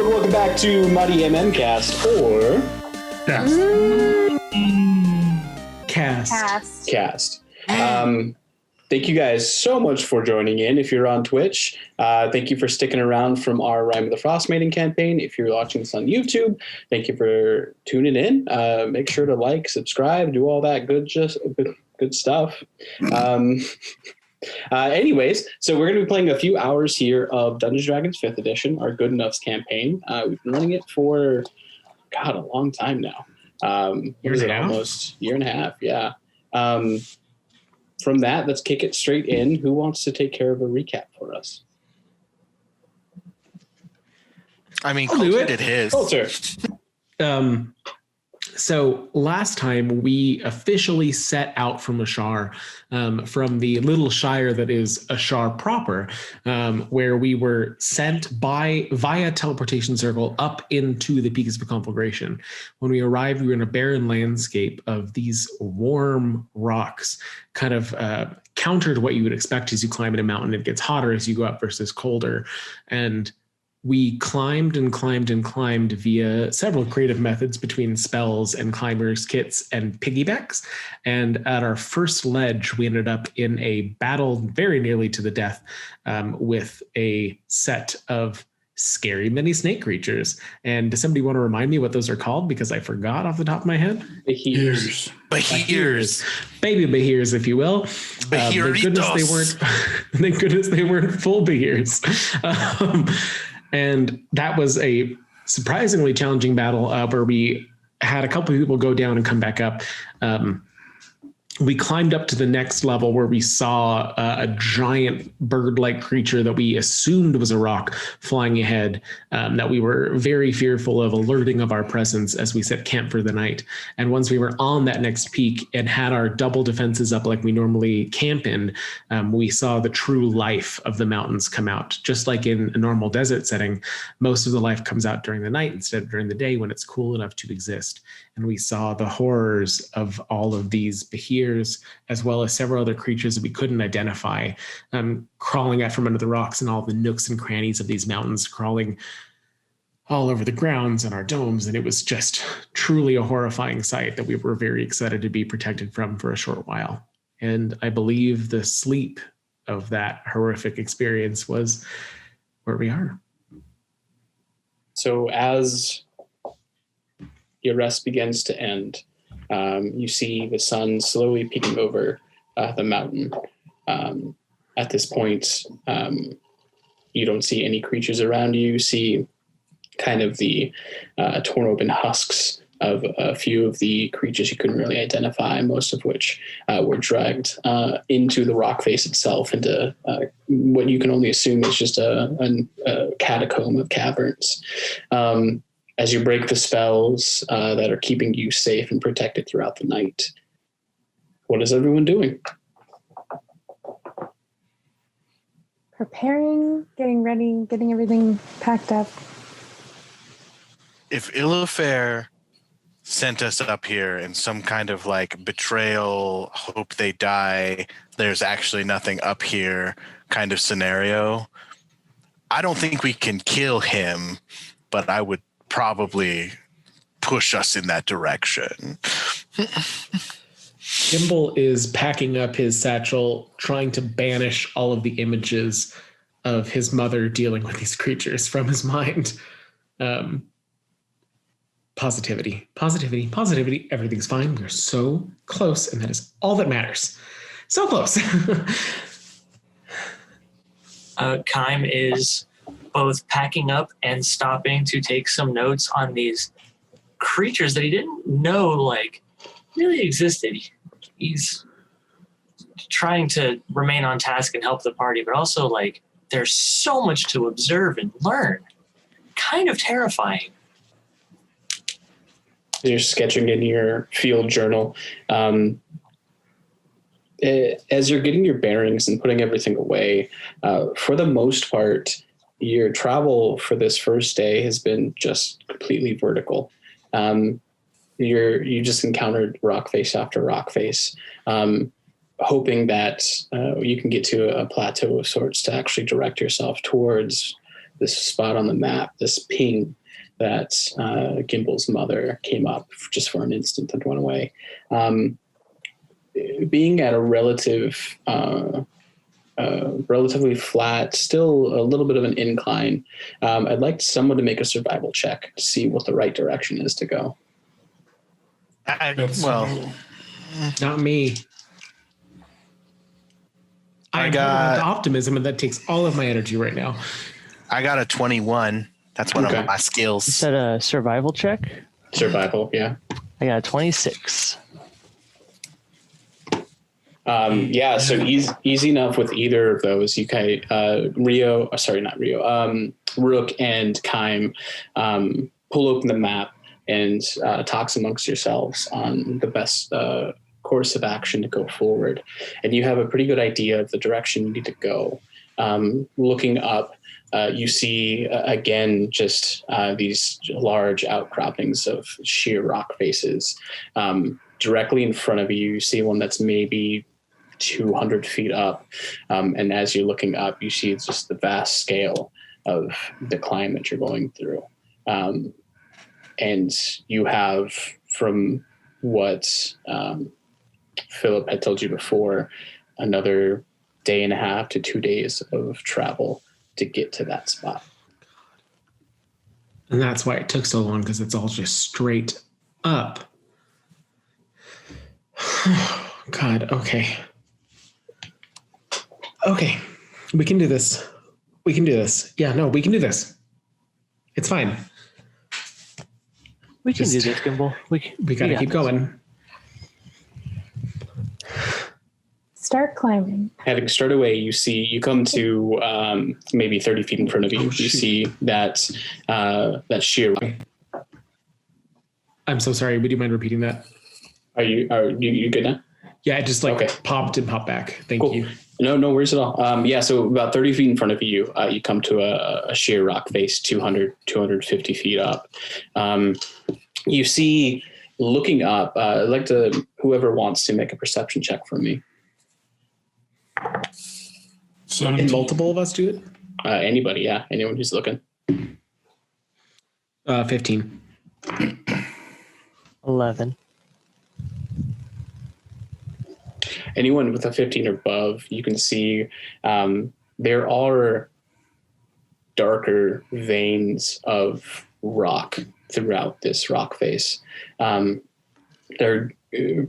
welcome back to Mighty Cast or Cast. Thank you guys so much for joining in. If you're on Twitch, thank you for sticking around from our Rime of the Frost Maiden campaign. If you're watching this on YouTube, thank you for tuning in. Make sure to like, subscribe, do all that good stuff. Anyways, so we're going to be playing a few hours here of Dungeons & Dragons 5th edition, our Good Enoughs campaign. We've been running it for, a long time now. Almost year and a half, yeah. From that, let's kick it straight in. Who wants to take care of a recap for us? I mean, Coulter did his. Coulter. So last time we officially set out from Ashar, from the little shire that is Ashar proper, where we were sent via teleportation circle up into the peaks of conflagration. When we arrived, we were in a barren landscape of these warm rocks, kind of counter to what you would expect as you climb in a mountain. It gets hotter as you go up versus colder. And we climbed via several creative methods between spells and climbers, kits, and piggybacks. And at our first ledge, we ended up in a battle very nearly to the death with a set of scary mini snake creatures. And does somebody want to remind me what those are called? Because I forgot off the top of my head. Behirs. Baby Behirs, if you will. Thank goodness they weren't full Behirs. And that was a surprisingly challenging battle where we had a couple of people go down and come back up. We climbed up to the next level where we saw a giant bird-like creature that we assumed was a rock flying ahead, that we were very fearful of alerting of our presence as we set camp for the night. And once we were on that next peak and had our double defenses up like we normally camp in, we saw the true life of the mountains come out. Just like in a normal desert setting, most of the life comes out during the night instead of during the day when it's cool enough to exist. And we saw the horrors of all of these Behirs, as well as several other creatures that we couldn't identify, crawling out from under the rocks and all the nooks and crannies of these mountains, crawling all over the grounds and our domes. And it was just truly a horrifying sight that we were very excited to be protected from for a short while. And I believe the sleep of that horrific experience was where we are. So as your rest begins to end, you see the sun slowly peeking over the mountain. At this point, you don't see any creatures around you. You see kind of the torn open husks of a few of the creatures you couldn't really identify, most of which were dragged into the rock face itself, into what you can only assume is just a catacomb of caverns. As you break the spells that are keeping you safe and protected throughout the night, what is everyone doing? Preparing, getting ready, getting everything packed up. If Illafair sent us up here in some kind of like betrayal, hope they die, there's actually nothing up here kind of scenario, I don't think we can kill him, but I would probably push us in that direction. Gimbal is packing up his satchel, trying to banish all of the images of his mother dealing with these creatures from his mind. Positivity. Everything's fine. We're so close, and that is all that matters. So close. Kime is both packing up and stopping to take some notes on these creatures that he didn't know really existed. He's trying to remain on task and help the party, but also there's so much to observe and learn. Kind of terrifying. You're sketching in your field journal. As you're getting your bearings and putting everything away, for the most part, your travel for this first day has been just completely vertical. You just encountered rock face after rock face, hoping that you can get to a plateau of sorts to actually direct yourself towards this spot on the map, this ping that Gimbel's mother came up just for an instant and went away. Being at a relatively flat, still a little bit of an incline, I'd like someone to make a survival check to see what the right direction is to go. Not me. I got the optimism, and that takes all of my energy right now. I got a 21. That's one of my skills. You said a survival check? Survival, yeah. I got a 26. So easy enough with either of those. You can Rook and Kime pull open the map and talks amongst yourselves on the best course of action to go forward. And you have a pretty good idea of the direction you need to go. Looking up, you see again just these large outcroppings of sheer rock faces. Directly in front of you, you see one that's maybe 200 feet up. And as you're looking up, you see just the vast scale of the climb that you're going through. And you have, from what Philip had told you before, another day and a half to 2 days of travel to get to that spot. And that's why it took so long, because it's all just straight up. God, okay. Okay, we can do this. We can do this. Yeah, no, we can do this. It's fine. We can do this, Gimbal. We gotta keep going. Start climbing. Having started away, you come to maybe 30 feet in front of you. You see that sheer. I'm so sorry. Would you mind repeating that? Are you good now? Yeah, it just popped and popped back. Thank you. No worries at all. So about 30 feet in front of you, you come to a sheer rock face, 250 feet up. You see, looking up, I'd like to, whoever wants to make a perception check for me. Can multiple of us do it? Anybody, yeah. Anyone who's looking. 15. 11. Anyone with a 15 or above, you can see there are darker veins of rock throughout this rock face. They're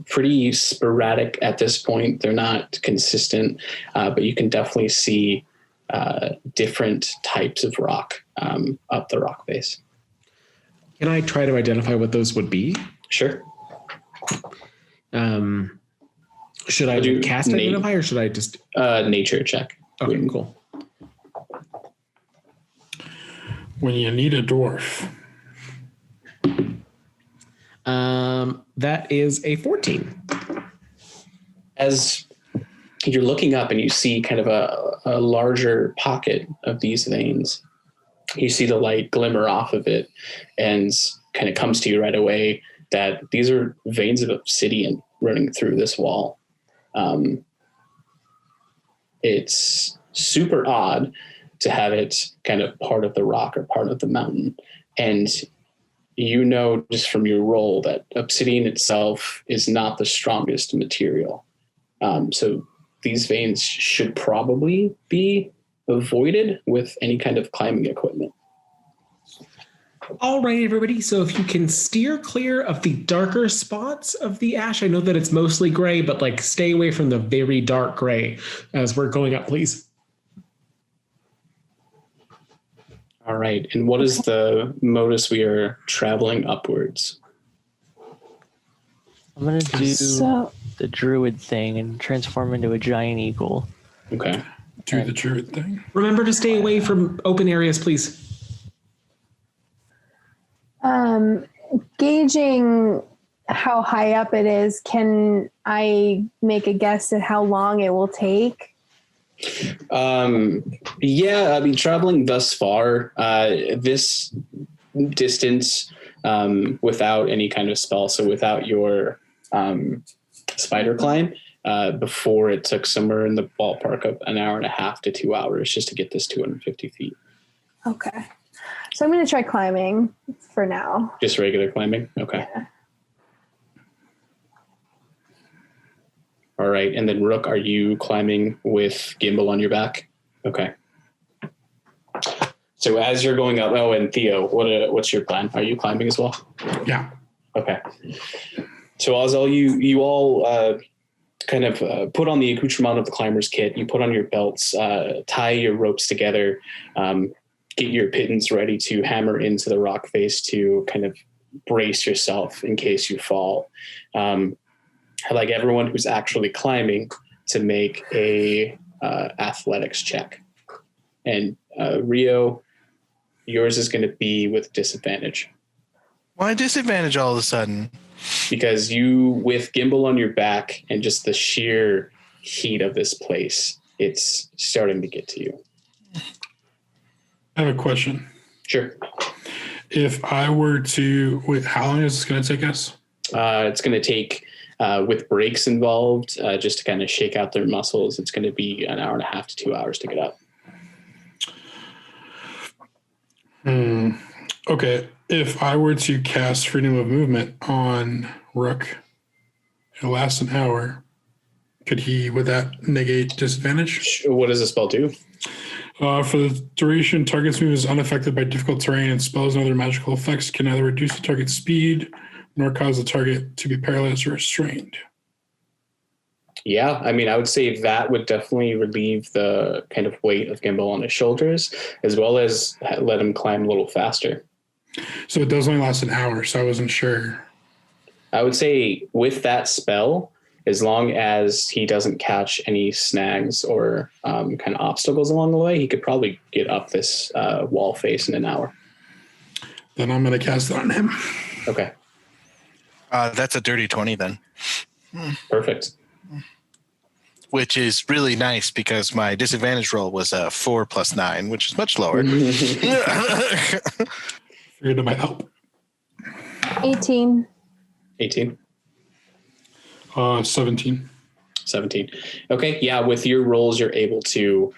pretty sporadic at this point. They're not consistent, but you can definitely see different types of rock up the rock face. Can I try to identify what those would be? Sure. Should I do cast identify, or should I just nature check? Okay, cool. When you need a dwarf. That is a 14. As you're looking up and you see kind of a larger pocket of these veins, you see the light glimmer off of it, and kind of comes to you right away that these are veins of obsidian running through this wall. It's super odd to have it kind of part of the rock or part of the mountain. And you know, just from your roll, that obsidian itself is not the strongest material. So these veins should probably be avoided with any kind of climbing equipment. All right, everybody. So if you can steer clear of the darker spots of the ash, I know that it's mostly gray, but stay away from the very dark gray as we're going up, please. All right. And what is the modus we are traveling upwards? I'm going to do the druid thing and transform into a giant eagle. Okay. Do the druid thing. Remember to stay away from open areas, please. Gauging how high up it is, can I make a guess at how long it will take? Traveling thus far, this distance, without any kind of spell, so without your spider climb, before it took somewhere in the ballpark of an hour and a half to 2 hours just to get this 250 feet. Okay. So I'm going to try climbing for now. Just regular climbing? Okay. Yeah. All right. And then Rook, are you climbing with Gimbal on your back? Okay. So as you're going up, and Theo, what's your plan? Are you climbing as well? Yeah. Okay. So as you all kind of put on the accoutrement of the climber's kit, you put on your belts, tie your ropes together, get your pittons ready to hammer into the rock face to kind of brace yourself in case you fall. I'd like everyone who's actually climbing to make a athletics check. And Rio, yours is going to be with disadvantage. Why disadvantage all of a sudden? Because you, with Gimbal on your back and just the sheer heat of this place, it's starting to get to you. I have a question. Sure. If I were to, wait, how long is this going to take us? It's going to take, with breaks involved, just to kind of shake out their muscles, it's going to be an hour and a half to 2 hours to get up. Okay. If I were to cast freedom of movement on Rook, it lasts an hour. Would that negate disadvantage? What does the spell do? For the duration, target's move is unaffected by difficult terrain, and spells and other magical effects can neither reduce the target's speed nor cause the target to be paralyzed or restrained. Yeah, I mean, I would say that would definitely relieve the kind of weight of Gimbal on his shoulders, as well as let him climb a little faster. So it does only last an hour, so I wasn't sure. I would say with that spell, as long as he doesn't catch any snags or kind of obstacles along the way, he could probably get up this wall face in an hour. Then I'm going to cast it on him. Okay. That's a dirty 20 then. Perfect. Which is really nice because my disadvantage roll was a 4 + 9, which is much lower. Figured it might help. 18. 18. 17. 17. Okay. Yeah. With your rolls, you're able to,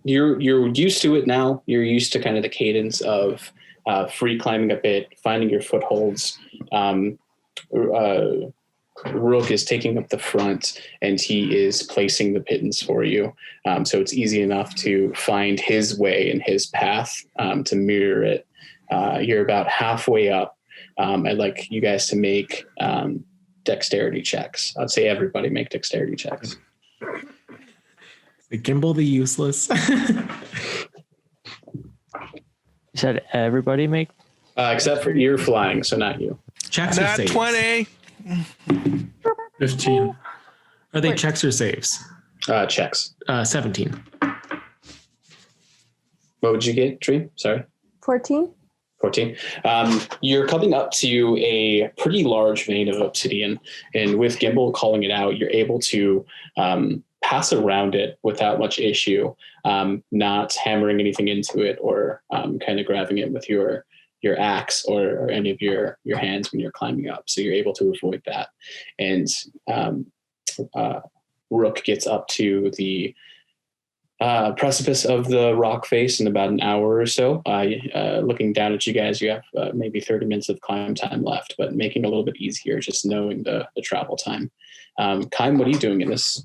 you're used to it now. You're used to kind of the cadence of free climbing a bit, finding your footholds. Rook is taking up the front and he is placing the pittance for you. So it's easy enough to find his way and his path to mirror it. You're about halfway up. I'd like you guys to make dexterity checks. I'd say everybody make dexterity checks. The Gimbal the useless. You said everybody make? Except for you're flying, so not you. Checks or Not saves? 20. 15. Are they checks or saves? Checks. 17. What would you get, Tree? Sorry. 14. 14. You're coming up to a pretty large vein of obsidian, and with Gimbal calling it out, you're able to pass around it without much issue, not hammering anything into it or kind of grabbing it with your axe or any of your hands when you're climbing up. So you're able to avoid that. And Rook gets up to the precipice of the rock face in about an hour or so. Looking down at you guys, you have maybe 30 minutes of climb time left, but making it a little bit easier just knowing the travel time. Kaim, what are you doing in this?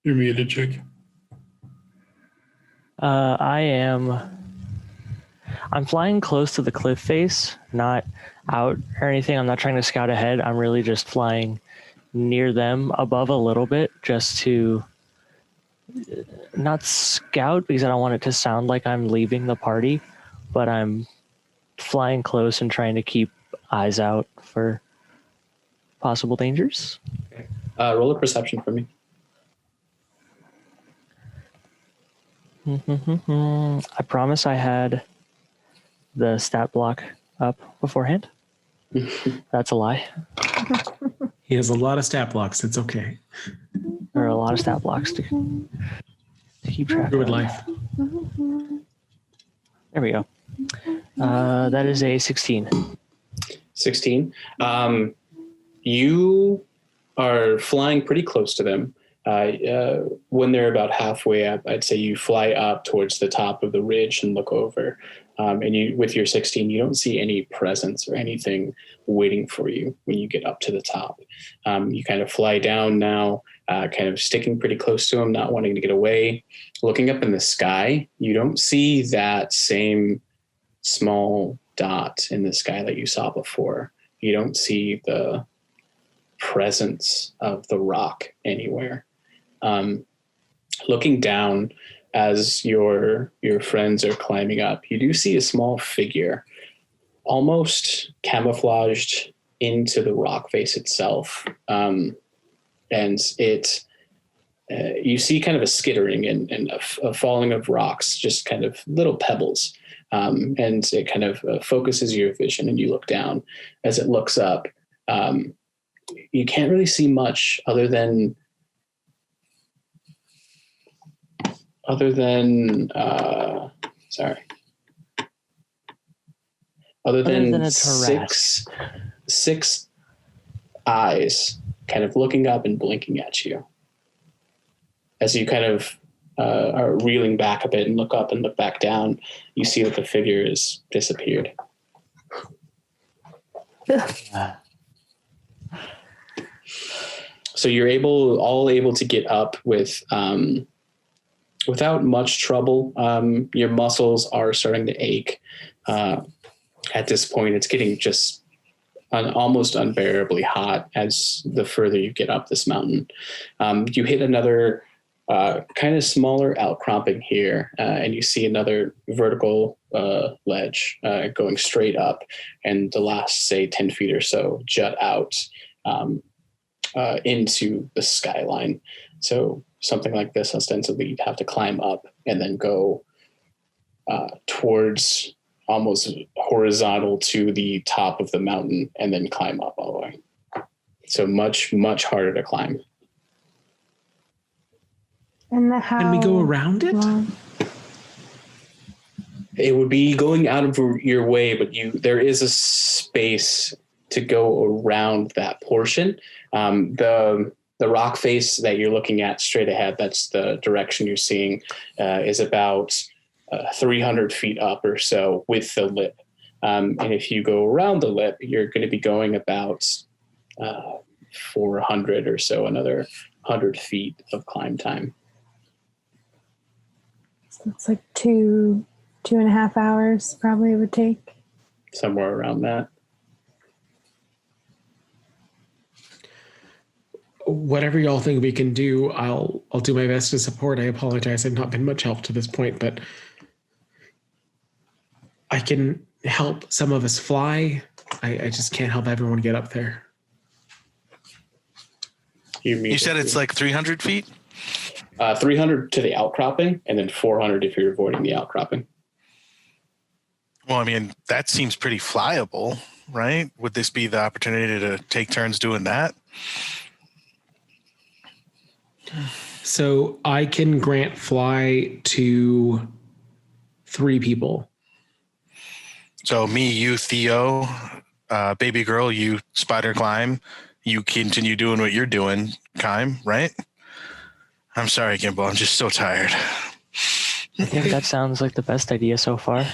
You're muted, Jake. I'm flying close to the cliff face, not out or anything. I'm not trying to scout ahead. I'm really just flying near them above a little bit just to not scout because I don't want it to sound like I'm leaving the party, but I'm flying close and trying to keep eyes out for possible dangers. Okay. Roll a perception for me. I promise I had the stat block up beforehand. That's a lie. He has a lot of stat blocks. It's okay. There are a lot of stat blocks to keep track Druid of. life. There we go. That is a 16. 16. You are flying pretty close to them. When they're about halfway up, I'd say you fly up towards the top of the ridge and look over. And you, with your 16, you don't see any presence or anything waiting for you when you get up to the top. You kind of fly down now, kind of sticking pretty close to them, not wanting to get away. Looking up in the sky, you don't see that same small dot in the sky that you saw before. You don't see the presence of the rock anywhere. Looking down as your friends are climbing up, you do see a small figure almost camouflaged into the rock face itself. And it, you see kind of a skittering and a falling of rocks, just kind of little pebbles. And it kind of focuses your vision, and you look down. As it looks up, you can't really see much other than six eyes kind of looking up and blinking at you. As you kind of are reeling back a bit and look up and look back down, you see that the figure has disappeared. So you're all able to get up with without much trouble. Your muscles are starting to ache. At this point, it's getting just almost unbearably hot as the further you get up this mountain. You hit another kind of smaller outcropping here, and you see another vertical ledge going straight up, and the last, say, 10 feet or so jut out into the skyline. So something like this, ostensibly, you'd have to climb up and then go towards almost horizontal to the top of the mountain and then climb up all the way. So much, much harder to climb. And Can we go around it? Long? It would be going out of your way, but there is a space to go around that portion. The rock face that you're looking at straight ahead, that's the direction you're seeing, is about 300 feet up or so with the lip. And if you go around the lip, you're going to be going about 400 or so, another 100 feet of climb time. So it's like 2.5 hours probably it would take. Somewhere around that. Whatever y'all think we can do, I'll do my best to support. I apologize. I've not been much help to this point, but I can help some of us fly. I just can't help everyone get up there. You said it's like 300 feet? 300 to the outcropping, and then 400 if you're avoiding the outcropping. Well, I mean, that seems pretty flyable, right? Would this be the opportunity to take turns doing that? So I can grant fly to 3 people. So me, you, Theo, baby girl, you spider climb, you continue doing what you're doing, Kime, right? I'm sorry, Gimbal. I'm just so tired. I think that sounds like the best idea so far.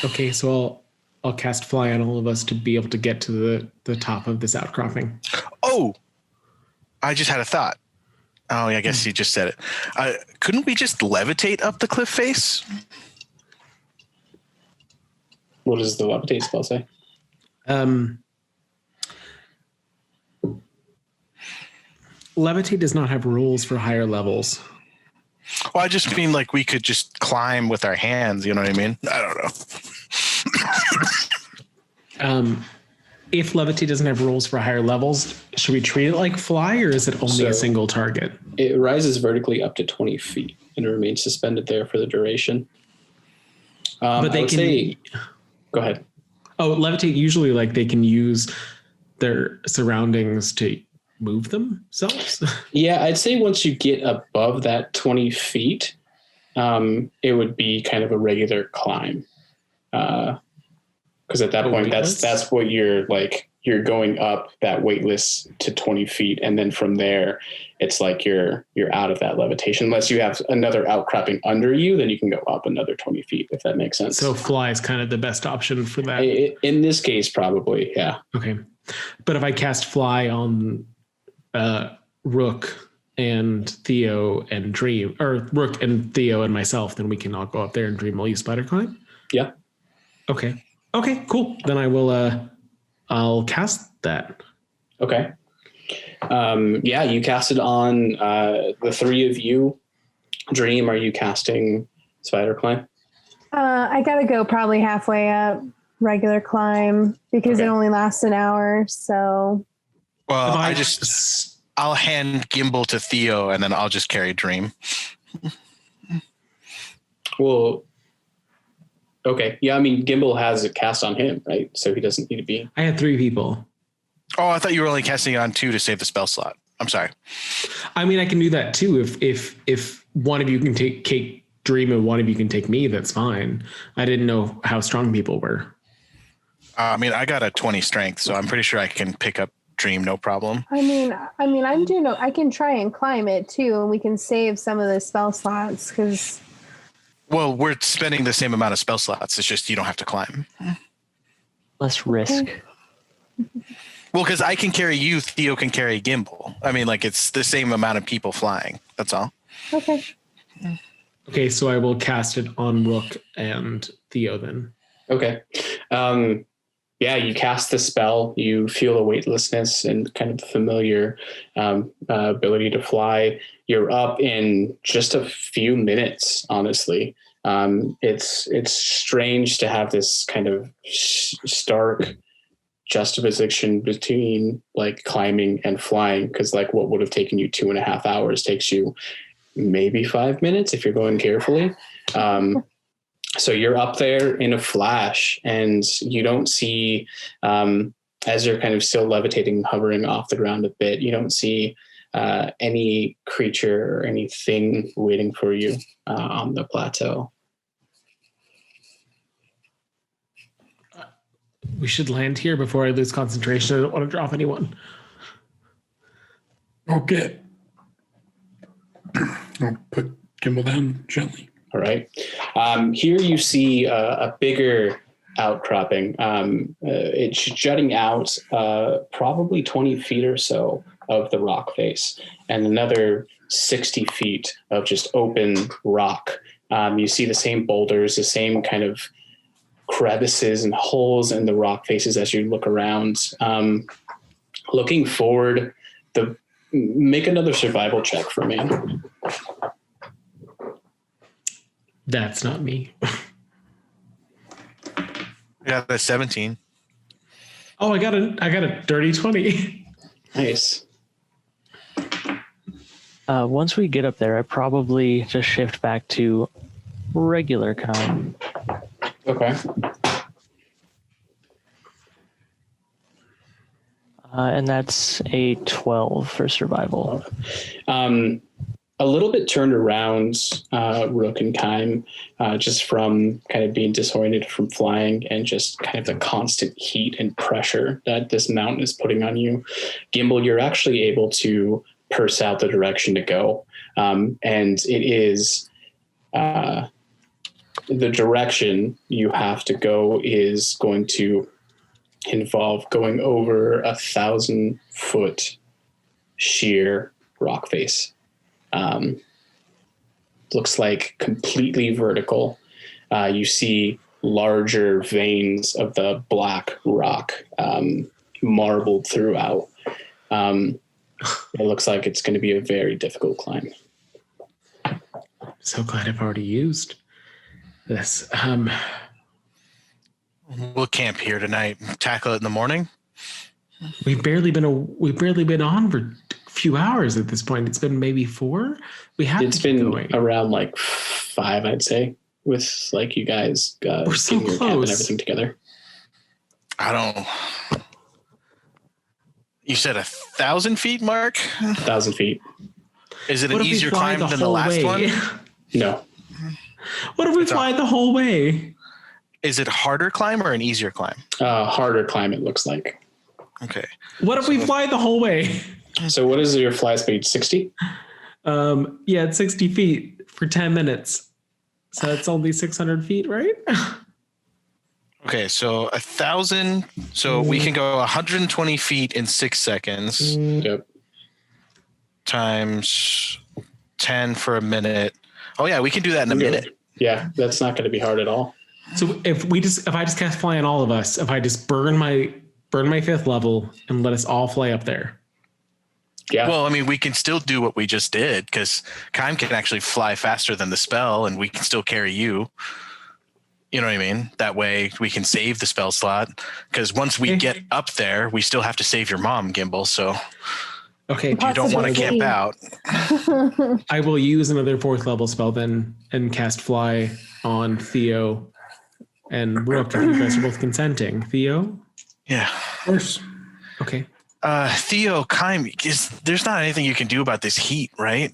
Okay, so I'll cast fly on all of us to be able to get to the top of this outcropping. Oh, I just had a thought. Oh, yeah, I guess you just said it. Couldn't we just levitate up the cliff face? What does the levitate spell say? Levitate does not have rules for higher levels. Well, I just mean like we could just climb with our hands. You know what I mean? I don't know. If levitate doesn't have rules for higher levels, should we treat it like fly, or is it only a single target? It rises vertically up to 20 feet and remains suspended there for the duration. But they can. Go ahead. Oh, levitate usually they can use their surroundings to move themselves. Yeah, I'd say once you get above that 20 feet, it would be kind of a regular climb. Because at that point, that's what you're like. You're going up that weightless to 20 feet, and then from there, it's like you're out of that levitation. Unless you have another outcropping under you, then you can go up another 20 feet, if that makes sense. So fly is kind of the best option for that. In this case, probably, yeah. Okay, but if I cast fly on Rook and Theo and Dream, or Rook and Theo and myself, then we can all go up there and Dream will use spider climb. Yeah. Okay, cool. Then I will. I'll cast that. Okay. Yeah, you cast it on the three of you. Dream, are you casting spider climb? I gotta go probably halfway up regular climb because it only lasts an hour. So. Well, I'll hand Gimbal to Theo and then I'll just carry Dream. Well, okay. Yeah, I mean, Gimbal has a cast on him, right? So he doesn't need to be. I had 3 people. Oh, I thought you were only casting it on 2 to save the spell slot. I'm sorry. I mean, I can do that too. If one of you can take Dream and one of you can take me, that's fine. I didn't know how strong people were. I mean, I got a 20 strength, so I'm pretty sure I can pick up Dream, no problem. I mean, I can try and climb it too, and we can save some of the spell slots because. Well, we're spending the same amount of spell slots. It's just you don't have to climb. Less risk. Well, because I can carry you, Theo can carry Gimbal. I mean, like it's the same amount of people flying. That's all. Okay. Okay, so I will cast it on Rook and Theo then. Okay. Yeah, you cast the spell. You feel the weightlessness and kind of the familiar ability to fly. You're up in just a few minutes, honestly. It's strange to have this kind of stark juxtaposition between like climbing and flying, because like what would have taken you 2.5 hours takes you maybe 5 minutes if you're going carefully. So you're up there in a flash, and you don't see, as you're kind of still levitating, hovering off the ground a bit, you don't see any creature or anything waiting for you on the plateau. We should land here before I lose concentration. I don't want to drop anyone. Okay. I'll put Gimbal down gently. All right. Here you see a bigger outcropping. It's jutting out probably 20 feet or so of the rock face, and another 60 feet of just open rock. You see the same boulders, the same kind of crevices and holes in the rock faces as you look around. Looking forward, make another survival check for me. That's not me. Yeah, that's 17. Oh, I got a dirty 20. Nice. Once we get up there, I probably just shift back to regular kind. Okay. And that's a 12 for survival. A little bit turned around, Rook and Kime, just from kind of being disoriented from flying and just kind of the constant heat and pressure that this mountain is putting on you. Gimbal, you're actually able to purse out the direction to go. And it is the direction you have to go is going to involve going over 1,000-foot sheer rock face. Looks like completely vertical. You see larger veins of the black rock marbled throughout. It looks like it's going to be a very difficult climb. So glad I've already used this. We'll camp here tonight. Tackle it in the morning. We've barely been on for a few hours at this point. It's been maybe 4. It's been going. Around like 5, I'd say, with like you guys we're so getting your camp and close. everything together. I don't. You said 1,000 feet, Mark? 1,000 feet. Is it What an if we easier fly climb than the last way? one? No. What if we fly the whole way? Is it harder climb or an easier climb? Harder climb, it looks like. Okay. What if we fly the whole way? So what is your fly speed? 60? Yeah, it's 60 feet for 10 minutes. So that's only 600 feet, right? Okay, so 1,000. So we can go 120 feet in 6 seconds Yep. times 10 for a minute. Oh yeah, we can do that in a minute. Yeah, that's not going to be hard at all. So if I just cast fly on all of us, if I just burn my 5th level and let us all fly up there. Yeah. Well, I mean, we can still do what we just did because Kaim can actually fly faster than the spell, and we can still carry you. You know what I mean? That way we can save the spell slot. Because once we get up there, we still have to save your mom, Gimbal. So okay, you don't want to camp out. I will use another 4th level spell then and cast fly on Theo and Rook if you guys are both consenting. Theo? Yeah. Of course. Okay. Theo, Kaim, there's not anything you can do about this heat, right?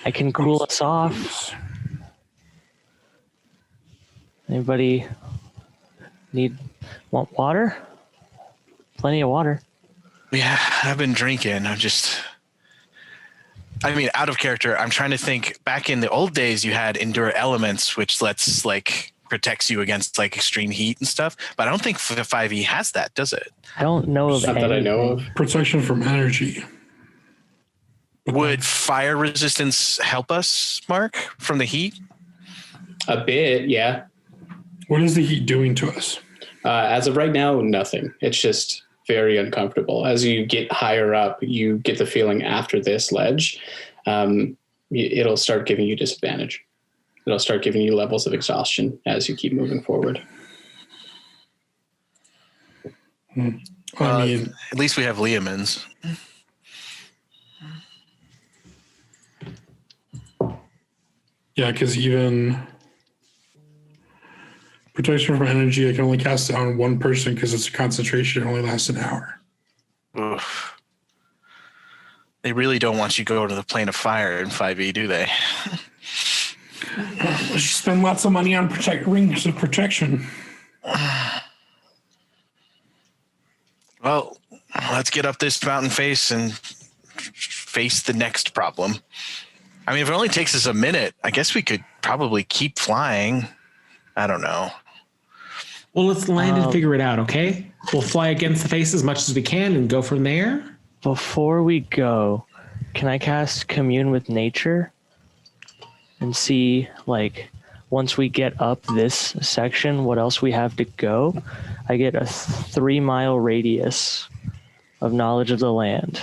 I can cool us off. Anybody want water? Plenty of water. Yeah, I've been drinking. Out of character, I'm trying to think. Back in the old days, you had endure elements, which protects you against extreme heat and stuff. But I don't think the 5e has that, does it? I don't know of Not that I know of. Protection from energy. Would fire resistance help us, Mark, from the heat? A bit, yeah. What is the heat doing to us? As of right now, nothing. It's just very uncomfortable. As you get higher up, you get the feeling after this ledge, it'll start giving you disadvantage. It'll start giving you levels of exhaustion as you keep moving forward. At least we have Liamans. Yeah, because even protection from energy, I can only cast it on one person because it's a concentration. It only lasts an hour. Oof. They really don't want you to go to the plane of fire in 5e, do they? Let's just spend lots of money on rings of protection. Well, let's get up this mountain face and face the next problem. I mean, if it only takes us a minute, I guess we could probably keep flying. I don't know. Well, let's land and figure it out, okay? We'll fly against the face as much as we can and go from there. Before we go, can I cast Commune with Nature and see, once we get up this section, what else we have to go? I get a 3-mile radius of knowledge of the land.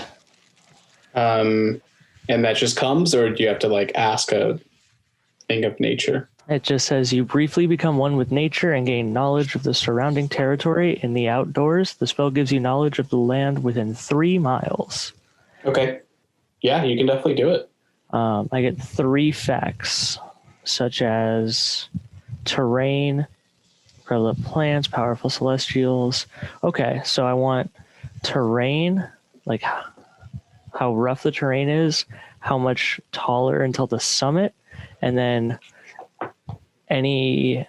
And that just comes, or do you have to ask a thing of nature? It just says you briefly become one with nature and gain knowledge of the surrounding territory in the outdoors. The spell gives you knowledge of the land within 3 miles. Okay. Yeah, you can definitely do it. I get 3 facts, such as terrain, prevalent plants, powerful celestials. Okay, so I want terrain, how rough the terrain is, how much taller until the summit, and then any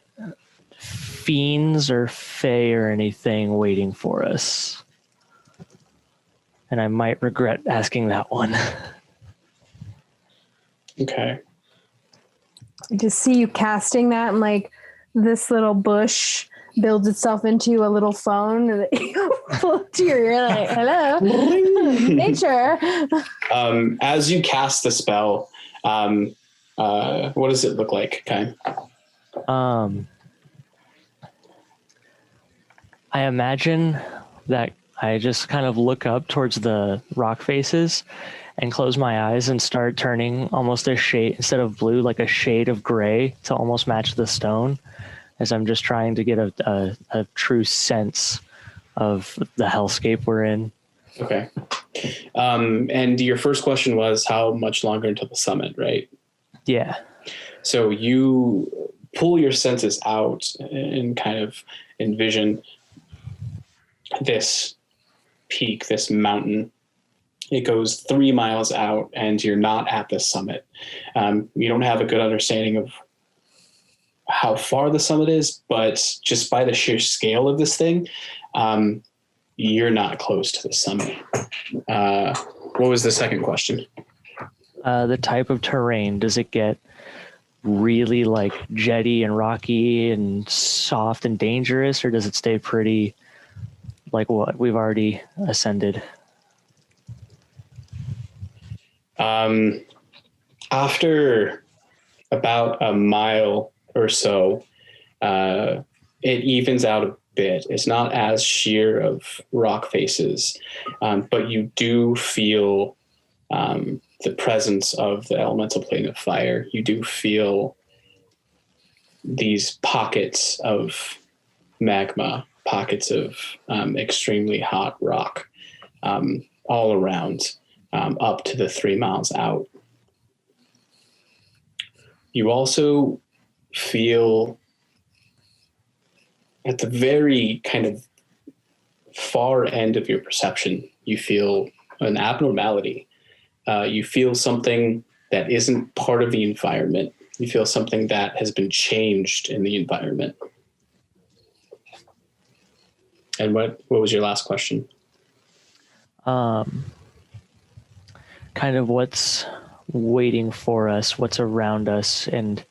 fiends or fae or anything waiting for us. And I might regret asking that one. Okay. I just see you casting that, and this little bush builds itself into a little phone, and you pull it to your ear, hello, nature. As you cast the spell, what does it look like, Kai? I imagine that I just kind of look up towards the rock faces and close my eyes and start turning almost a shade, instead of blue, like a shade of gray to almost match the stone, as I'm just trying to get a true sense of the hellscape we're in. Okay. And your first question was how much longer until the summit, right? Yeah. So you pull your senses out and kind of envision this peak, this mountain, It goes 3 miles out, and you're not at the summit. You don't have a good understanding of how far the summit is, but just by the sheer scale of this thing, you're not close to the summit. What was the second question? The type of terrain, does it get really like jetty and rocky and soft and dangerous, or does it stay pretty like what we've already ascended? After about a mile or so, it evens out a bit. It's not as sheer of rock faces, but you do feel the presence of the elemental plane of fire. You do feel these pockets of magma, pockets of extremely hot rock all around, up to the 3 miles out. You also feel at the very kind of far end of your perception, you feel an abnormality. You feel something that isn't part of the environment. You feel something that has been changed in the environment. And what was your last question? Kind of what's waiting for us, what's around us, and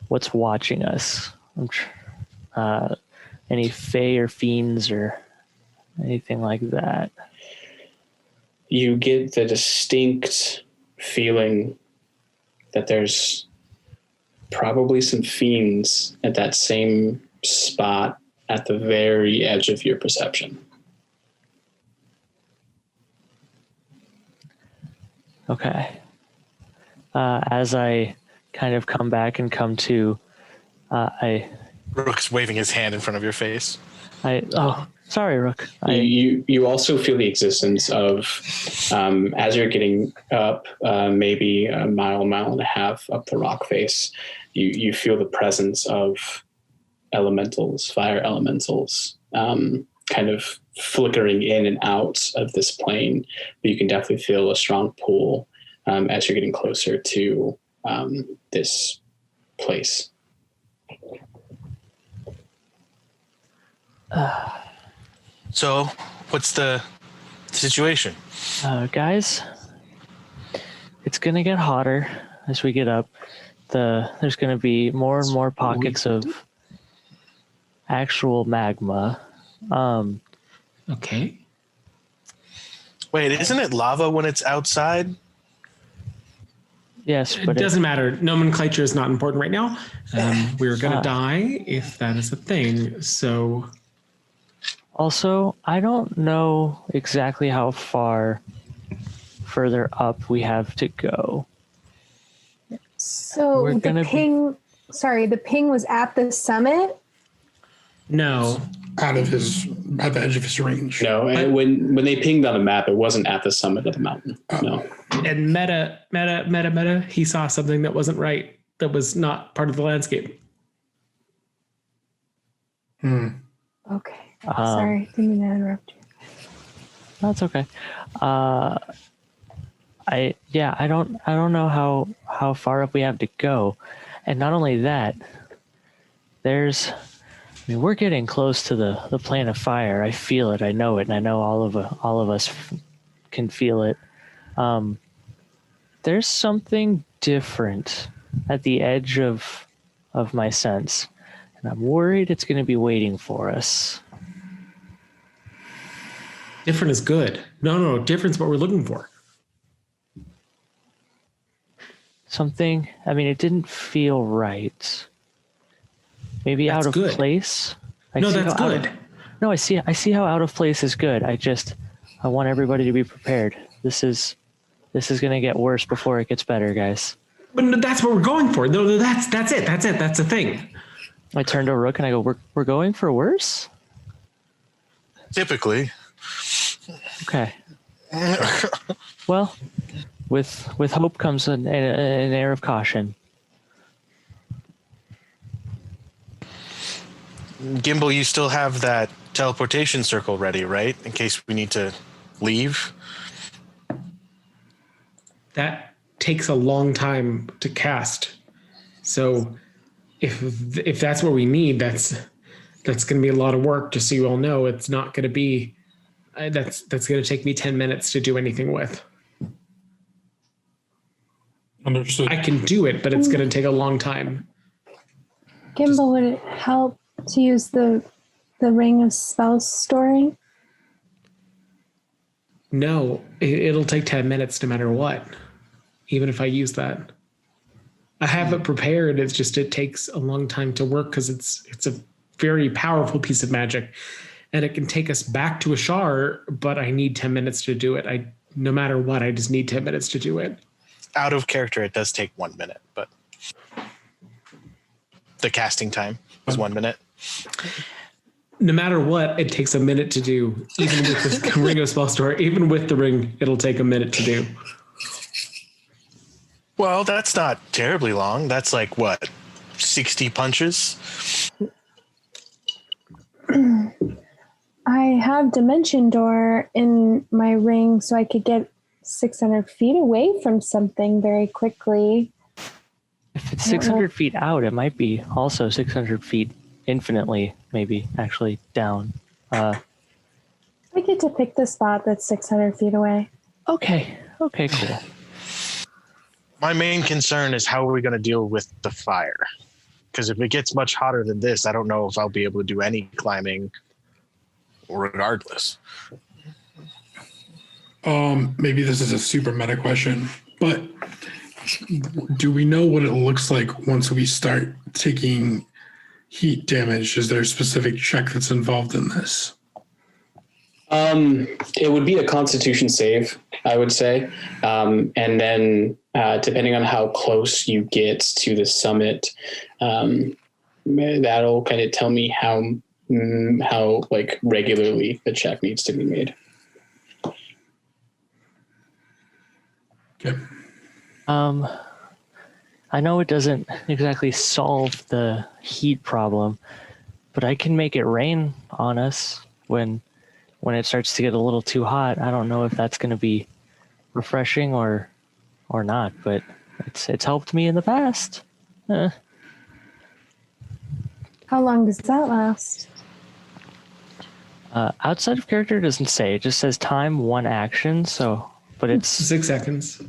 what's watching us. Any fae or fiends or anything like that? You get the distinct feeling that there's probably some fiends at that same spot at the very edge of your perception. Okay. As I kind of come back and come to, Rook's waving his hand in front of your face. Sorry, Rook. You also feel the existence of, as you're getting up, maybe a mile and a half up the rock face, you feel the presence of elementals, fire elementals, kind of flickering in and out of this plane. But you can definitely feel a strong pull as you're getting closer to this place. So, what's the situation? Guys, it's going to get hotter as we get up. There's going to be more and more pockets of actual magma. Okay. Wait, isn't it lava when it's outside? Yes, but it doesn't matter. Nomenclature is not important right now. We're going to die if that is a thing. So... Also, I don't know exactly how far further up we have to go. So the ping was at the summit? No. At the edge of his range. No, and when they pinged on the map, it wasn't at the summit of the mountain. No. And meta, he saw something that wasn't right, that was not part of the landscape. Okay. Sorry, didn't mean to interrupt you. That's okay. I don't know how far up we have to go, and not only that, we're getting close to the plane of fire. I feel it. I know it, and I know all of us can feel it. There's something different at the edge of my sense, and I'm worried it's going to be waiting for us. Different is good. No, different's what we're looking for. Something, it didn't feel right. Maybe That's out of good. place. That's good. I see how out of place is good. I want everybody to be prepared. This is going to get worse before it gets better, guys. But that's what we're going for. No, that's it. That's the thing. I turn to Rook and I go, we're going for worse? Typically. Okay. Well, with hope comes an air of caution. Gimbal, you still have that teleportation circle ready, right? In case we need to leave? that takes a long time to cast. So if that's what we need, that's going to be a lot of work. Just so you all know, it's not going to be that's going to take me 10 minutes to do anything with. Understood. I can do it, but it's going to take a long time. Gimbal, would it help to use the ring of spell storing? No, it'll take 10 minutes no matter what, even if I use that. I have it prepared. It's just it takes a long time to work because it's a very powerful piece of magic, and it can take us back to Ashar, but I need 10 minutes to do it. No matter what, I just need 10 minutes to do it. Out of character, it does take 1 minute, but the casting time is 1 minute. No matter what, it takes a minute to do. Even with the ring of spell store, even with the ring, it'll take a minute to do. Well, that's not terribly long. That's like, what, 60 punches? I have Dimension Door in my ring so I could get 600 feet away from something very quickly. If it's 600 feet out, it might be also 600 feet infinitely, maybe, actually, down. I get to pick the spot that's 600 feet away. Okay, cool. My main concern is how are we going to deal with the fire? Because if it gets much hotter than this, I don't know if I'll be able to do any climbing regardless. Maybe this is a super meta question, but do we know what it looks like once we start taking heat damage? Is there a specific check that's involved in this? It would be a Constitution save, I would say. And then depending on how close you get to the summit, that'll kind of tell me how like regularly the check needs to be made. Okay. I know it doesn't exactly solve the heat problem, but I can make it rain on us when it starts to get a little too hot. I don't know if that's going to be refreshing or not, but it's helped me in the past. How long does that last? Outside of character, it doesn't say. It just says time 1 action. So, but it's 6 seconds.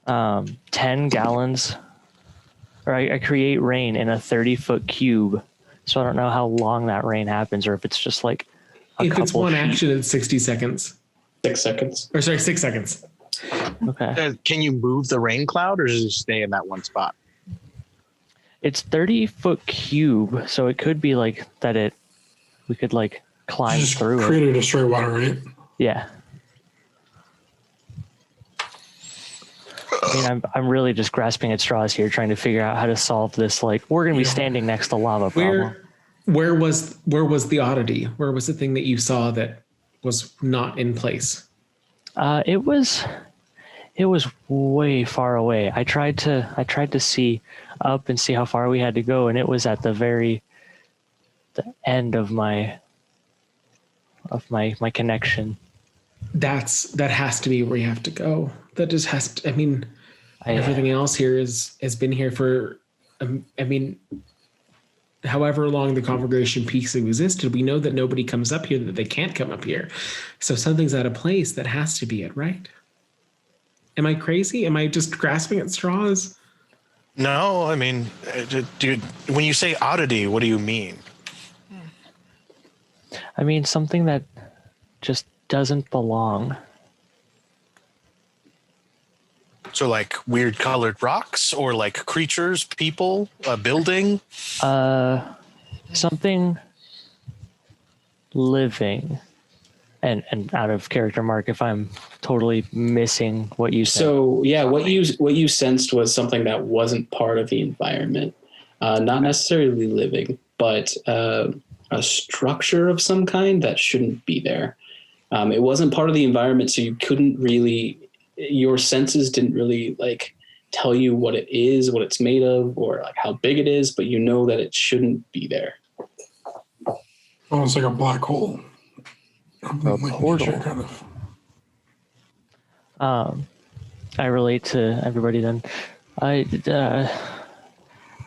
10 gallons. Or I create rain in a 30-foot cube. So I don't know how long that rain happens, or if it's just like if it's 1 action, it's 60 seconds. 6 seconds. Or sorry, 6 seconds. Okay. Can you move the rain cloud, or does it stay in that one spot? It's 30-foot cube, so it could be like that. We could like climb Just through create it. or destroy water, right? Yeah. I mean, I'm really just grasping at straws here, trying to figure out how to solve this. Like, we're going to be standing next to lava problem. Where was the oddity? Where was the thing that you saw that was not in place? It was way far away. I tried to see up and see how far we had to go, and it was at the end of my connection. That has to be where you have to go. That just has to. I mean, everything else here has been here for. I mean, however long the conflagration peaks have existed, we know that nobody comes up here, that they can't come up here. So something's out of place. That has to be it, right? Am I crazy? Am I just grasping at straws? No, I mean, dude, when you say oddity, what do you mean? I mean, something that just doesn't belong. So like weird colored rocks, or like creatures, people, a building? Something living. And out of character, Mark, if I'm totally missing what you said. So yeah, what you sensed was something that wasn't part of the environment, not necessarily living, but a structure of some kind that shouldn't be there. It wasn't part of the environment, so you couldn't really, your senses didn't really like tell you what it is, what it's made of, or like how big it is, but you know that it shouldn't be there. Almost like a black hole. A portal. Kind of. I relate to everybody then.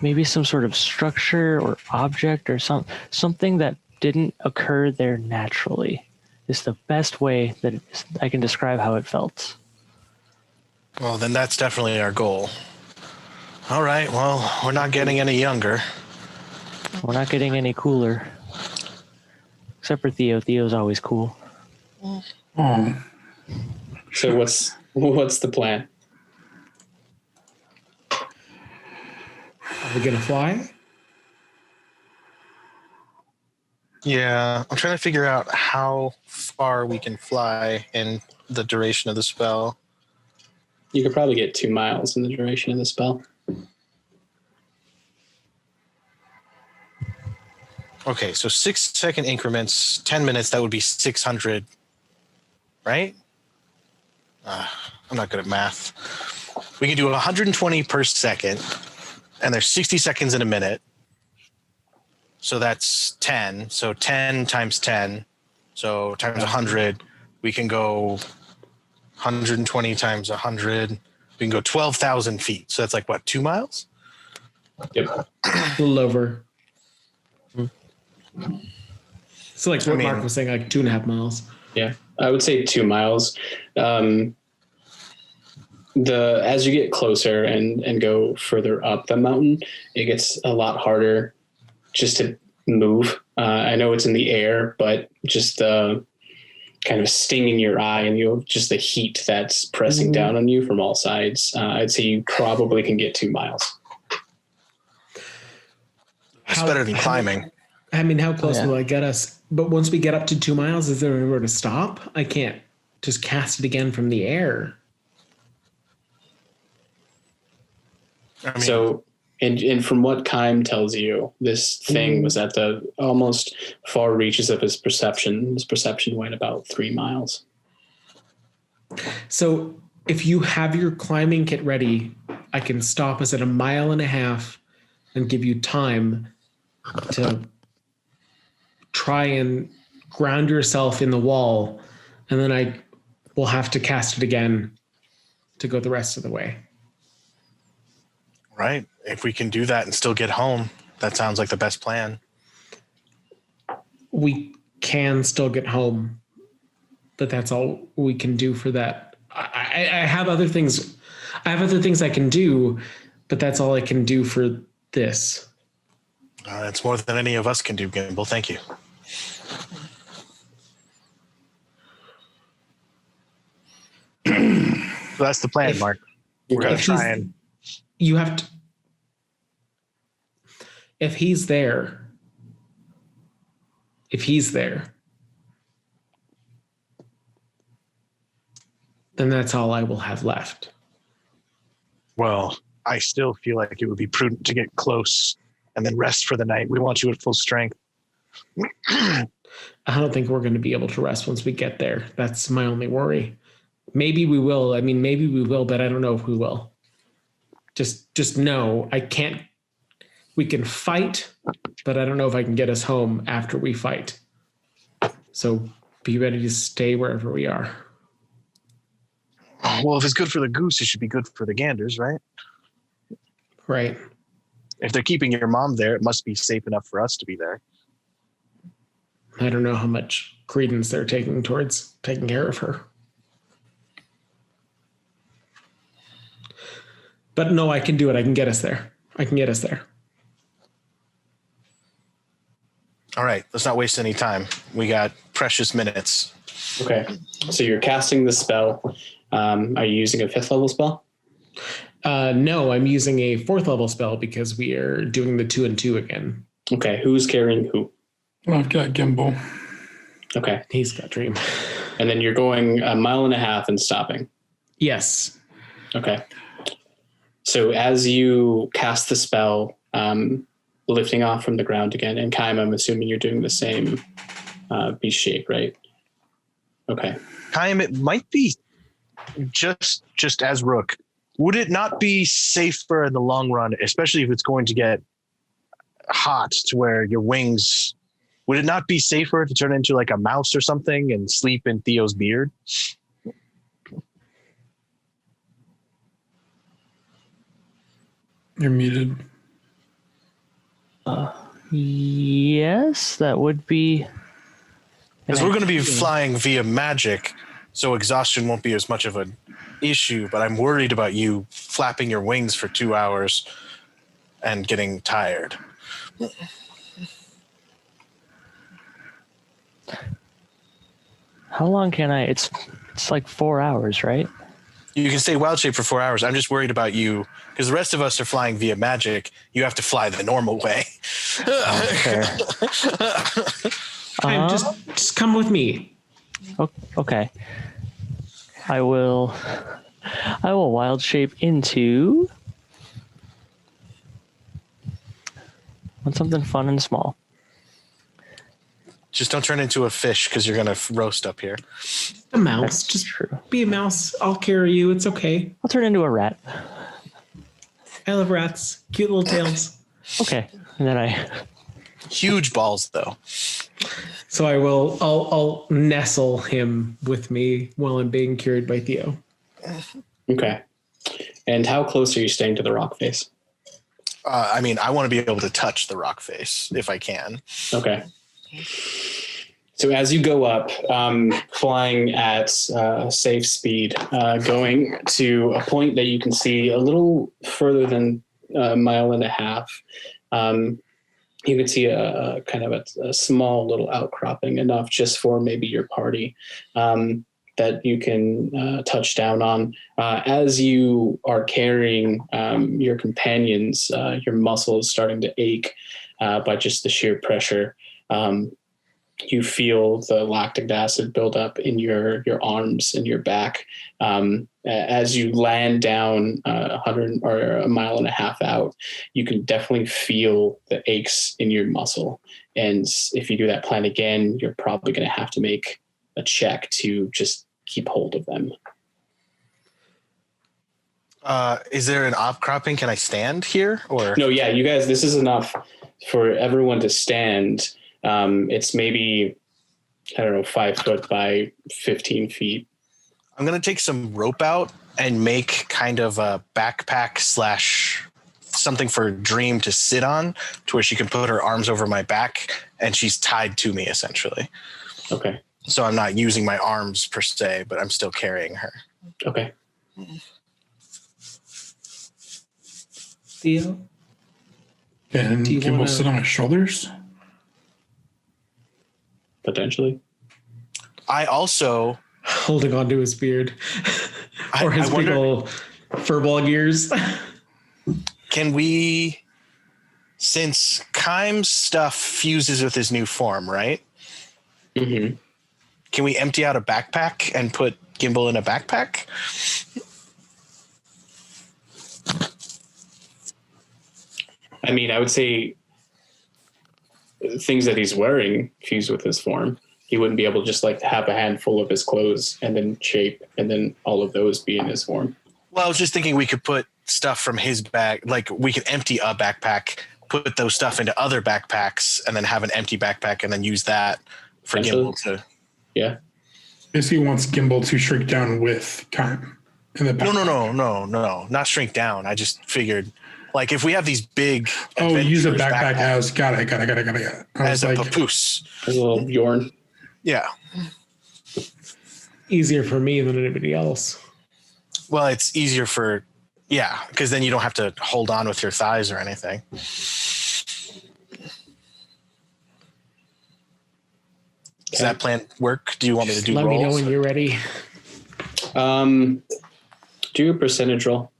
Maybe some sort of structure or object or something that didn't occur there naturally is the best way that I can describe how it felt. Well, then that's definitely our goal. All right, well, we're not getting any younger. We're not getting any cooler. Except for Theo. Theo's always cool. Oh, So what's the plan? Are we gonna fly? Yeah, I'm trying to figure out how far we can fly in the duration of the spell. You could probably get 2 miles in the duration of the spell. Okay, so 6-second increments, 10 minutes, that would be 600, right? I'm not good at math. We can do 120 per second, and there's 60 seconds in a minute. So that's 10. So 10 times 10. So times 100, we can go 120 times 100. We can go 12,000 feet. So that's like what, 2 miles? Yep. A little over. So like what Mark was saying, like 2.5 miles. Yeah, I would say 2 miles. As you get closer and go further up the mountain, it gets a lot harder just to move. I know it's in the air, but just the kind of sting in your eye and just the heat that's pressing down on you from all sides. I'd say you probably can get 2 miles. It's better than climbing. I mean, how close will I get us? But once we get up to 2 miles, is there anywhere to stop? I can't just cast it again from the air. I mean, So, and from what Kime tells you, this thing was at the almost far reaches of his perception. His perception went about 3 miles. So if you have your climbing kit ready, I can stop us at 1.5 miles and give you time to try and ground yourself in the wall, and then I will have to cast it again to go the rest of the way. right. If we can do that and still get home, that sounds like the best plan. We can still get home, but that's all we can do for that. I have other things. I have other things I can do, but that's all I can do for this. It's more than any of us can do, Gimbal. Thank you. So that's the plan, Mark. We're going to try and... You have to... If he's there, then that's all I will have left. Well, I still feel like it would be prudent to get close and then rest for the night. We want you at full strength. I don't think we're going to be able to rest once we get there. That's my only worry. Maybe we will. I mean, maybe we will, but I don't know if we will. Just know I can't. We can fight, but I don't know if I can get us home after we fight. So be ready to stay wherever we are. Well, if it's good for the goose, it should be good for the ganders, right? Right. If they're keeping your mom there, it must be safe enough for us to be there. I don't know how much credence they're taking towards taking care of her. But no, I can do it. I can get us there. All right, let's not waste any time. We got precious minutes. Okay. So you're casting the spell. Are you using a 5th level spell? No, I'm using a 4th level spell because we are doing the 2 and 2 again. Okay. Who's carrying who? I've got Gimbal. Okay. He's got Dream. And then you're going 1.5 miles and stopping. Yes. Okay. So as you cast the spell, lifting off from the ground again, and Kaim, I'm assuming you're doing the same beast shape, right? Okay. Kaim, it might be just as Rook. Would it not be safer in the long run, especially if it's going to get hot to where your wings, would it not be safer to turn into like a mouse or something and sleep in Theo's beard? You're muted. Yes, that would be. Because we're going to be flying via magic, so exhaustion won't be as much of an issue, but I'm worried about you flapping your wings for 2 hours and getting tired. How long can I? It's like 4 hours, right? You can stay wild shape for 4 hours. I'm just worried about you because the rest of us are flying via magic. You have to fly the normal way. Fair. Just come with me. Okay. I will wild shape into something fun and small. Just don't turn into a fish because you're going to roast up here. A mouse. That's Just true. be a mouse. I'll carry you. It's okay. I'll turn into a rat. I love rats. Cute little tails. Okay. And then Huge balls, though. So I'll nestle him with me while I'm being cured by Theo. Okay. And how close are you staying to the rock face? I mean, I want to be able to touch the rock face if I can. Okay. So as you go up, flying at safe speed, going to a point that you can see a little further than a mile and a half, you can see a kind of a small little outcropping, enough just for maybe your party, that you can touch down on. As you are carrying your companions, your muscles starting to ache by just the sheer pressure. You feel the lactic acid build up in your arms and your back. As you land down 100 or a mile and a half out, you can definitely feel the aches in your muscle. And if you do that plan again, you're probably going to have to make a check to just keep hold of them. Is there an outcropping? Can I stand here? Or No, yeah, you guys, this is enough for everyone to stand. It's maybe, 5 foot by 15 feet. I'm going to take some rope out and make kind of a backpack / something for Dream to sit on to where she can put her arms over my back and she's tied to me essentially. Okay. So I'm not using my arms per se, but I'm still carrying her. Okay. Theo? And Do you Gimbal wanna- sit on my shoulders? Potentially. I also Holding onto his beard. I Or his big wonder- old furball gears. can we, since Keim's stuff fuses with his new form, right? Mm-hmm. Can we empty out a backpack and put Gimbal in a backpack? I mean, I would say things that he's wearing fuse with his form. He wouldn't be able to just have a handful of his clothes and then shape and then all of those be in his form. Well, I was just thinking we could put stuff from his bag, like we could empty a backpack, put those stuff into other backpacks, and then have an empty backpack and then use that for Gimbal to. Yeah. Basically wants Gimbal to shrink down with Keim. In the backpack. No, not shrink down. I just figured, like, if we have these big. Oh, use a adventurers backpack as got it. I as was a like, papoose. A little Bjorn. Yeah. Easier for me than anybody else. Well, it's easier for, because then you don't have to hold on with your thighs or anything. Does that plan work? Do you want me to do Let rolls? me know when you're ready. Do a percentage roll.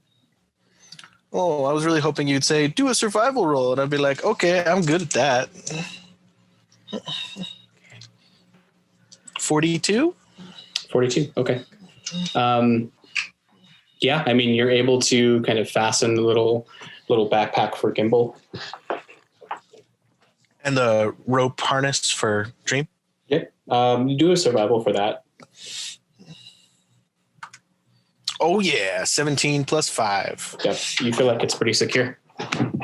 Oh, I was really hoping you'd say, do a survival roll. And I'd be like, okay, I'm good at that. 42? 42. Okay. Yeah, I mean, you're able to kind of fasten the little backpack for Gimbal. And the rope harness for Dream? Yep. You do a survival for that. Oh, yeah. 17 plus 5. Yep. You feel like it's pretty secure. And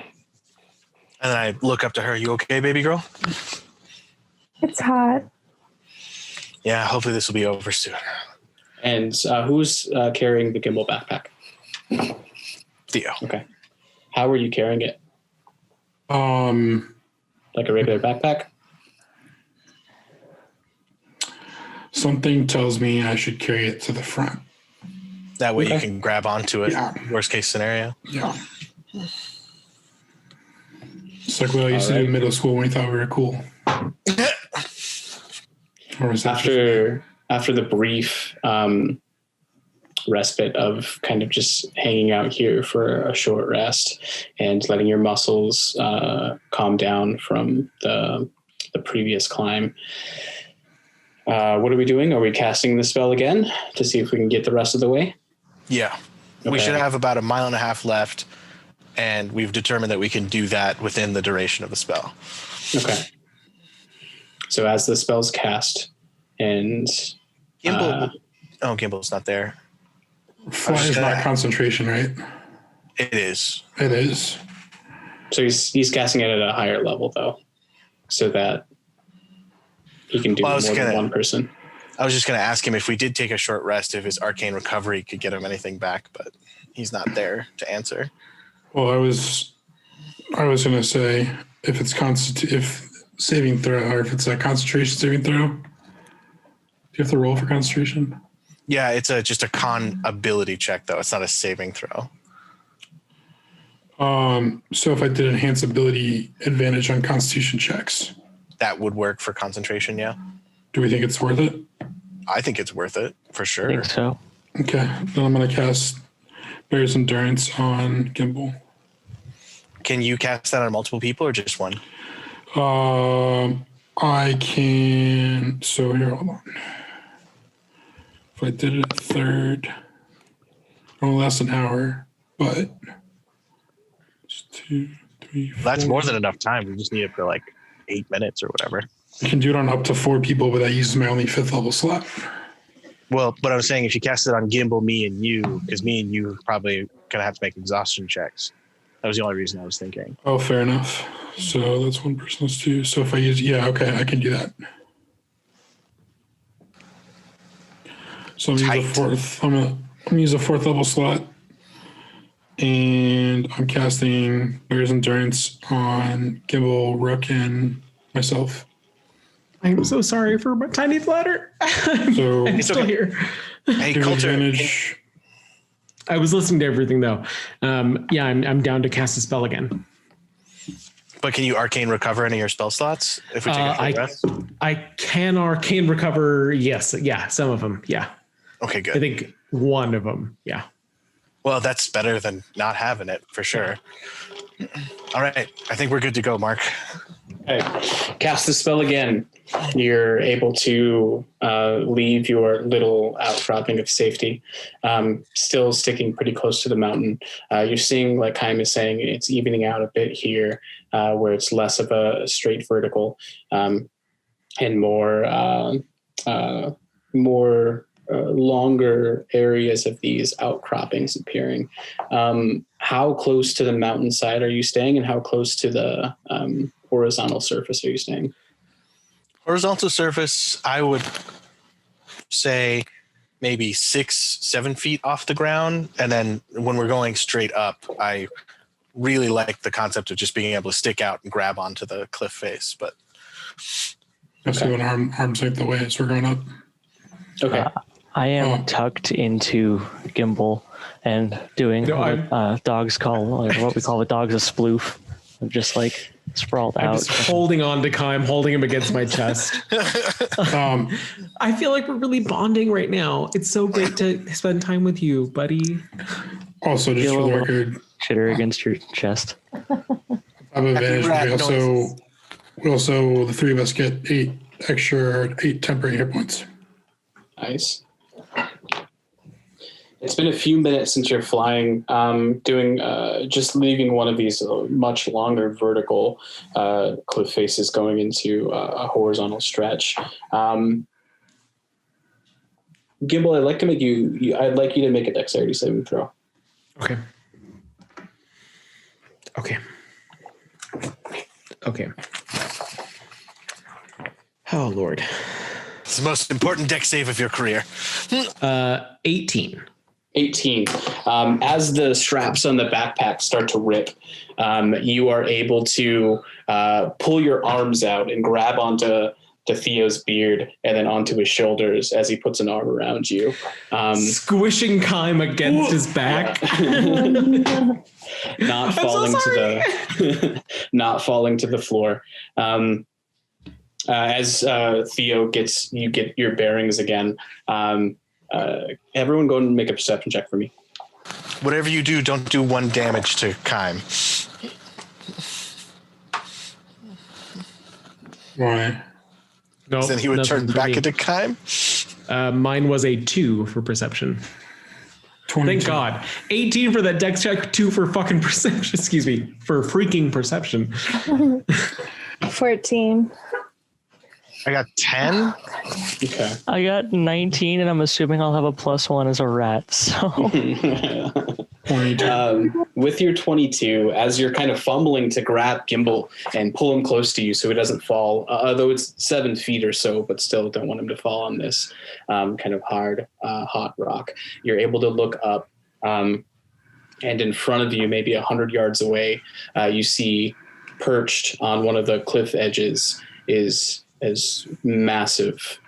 then I look up to her. You okay, baby girl? It's hot. Yeah, hopefully this will be over soon. And who's carrying the Gimbal backpack? Theo. Okay. How are you carrying it? Like a regular backpack? Something tells me I should carry it to the front. That way you Okay. can grab onto it. Yeah. Worst case scenario. Yeah. It's like what I used to do in middle school when we thought we were cool. Or was that After the brief respite of kind of just hanging out here for a short rest and letting your muscles calm down from the previous climb, what are we doing? Are we casting the spell again to see if we can get the rest of the way? Yeah. Okay. We should have about 1.5 miles left, and we've determined that we can do that within the duration of the spell. Okay. So as the spell's cast and Gimbal. Gimbal's not there. Fly is not concentration, right? It is. It is. so he's casting it at a higher level though, so that he can do more than one person. I was just going to ask him if we did take a short rest, if his arcane recovery could get him anything back, but he's not there to answer. Well, I was going to say if it's if saving throw or if it's a concentration saving throw, do you have to roll for concentration? Yeah, it's just a con ability check though. It's not a saving throw. So if I did enhance ability advantage on constitution checks, That would work for concentration, yeah. do we think it's worth it? I think it's worth it for I sure. think so. Okay, then I'm going to cast Bear's Endurance on Gimbal. Can you cast that on multiple people or just one? I can. So here, hold on. If I did it a third, it only lasts an hour, but it's 2, 3, 4. That's more than enough time. We just need it for like 8 minutes or whatever. I can do it on up to 4 people, but that uses my only 5th level slot. Well, but I was saying if you cast it on Gimbal, me and you, because me and you are probably going to have to make exhaustion checks. That was the only reason I was thinking. Oh, fair enough. So that's 1 person, that's 2. So if I use, yeah, okay, I can do that. So I'm gonna use a 4th. I'm gonna use a 4th level slot, and I'm casting Bear's Endurance on Gimbal, Rook, and myself. I'm so sorry for my tiny flutter. So I'm still here. Hey, give Coulter, advantage. I was listening to everything though. Yeah, I'm down to cast a spell again. but can you arcane recover any of your spell slots if we take a short rest? I can arcane recover. Yes, yeah, some of them. Yeah, Okay, good. I think one of them. Yeah. Well, that's better than not having it for sure. All right. I think we're good to go, Mark. Okay. Cast the spell again. You're able to leave your little outcropping of safety, still sticking pretty close to the mountain. You're seeing, like Chaim is saying, it's evening out a bit here, where it's less of a straight vertical and more longer areas of these outcroppings appearing. How close to the mountainside are you staying, and how close to the horizontal surface are you staying? Horizontal surface, I would say maybe 6-7 feet off the ground. And then when we're going straight up, I really like the concept of just being able to stick out and grab onto the cliff face. But Let's do an arm's length away as we're going up. Okay. I am tucked into Gimbal and doing what dogs call, like what we call the dogs a sploof. I'm just like sprawled I'm out. just holding on to Chaim, holding him against my chest. I feel like we're really bonding right now. It's so great to spend time with you, buddy. Also, just for the record, Chitter against your chest. I have advantage. We also, the 3 of us get 8 temporary hit points. Nice. It's been a few minutes since you're flying, just leaving one of these much longer vertical cliff faces going into a horizontal stretch. Gimbal, I'd like you to make a dexterity saving throw. Okay. Oh, Lord. it's the most important deck save of your career. 18. 18. As the straps on the backpack start to rip, you are able to pull your arms out and grab onto Theo's beard and then onto his shoulders as he puts an arm around you. Squishing Kime against his back. Not falling not falling to the floor. As Theo you get your bearings again. Everyone go and make a perception check for me. Whatever you do, don't do 1 damage to Kime. Why? No, Then he would turn back into Kime. Mine was a 2 for perception. 22. Thank God. 18 for that dex check, 2 for fucking perception. Excuse me, for freaking perception. 14. I got 10. Okay. I got 19, and I'm assuming I'll have a +1 as a rat. So 22. With your 22, as you're kind of fumbling to grab Gimbal and pull him close to you so he doesn't fall, although it's 7 feet or so, but still don't want him to fall on this kind of hard, hot rock. You're able to look up, and in front of you, maybe 100 yards away, you see perched on one of the cliff edges is massive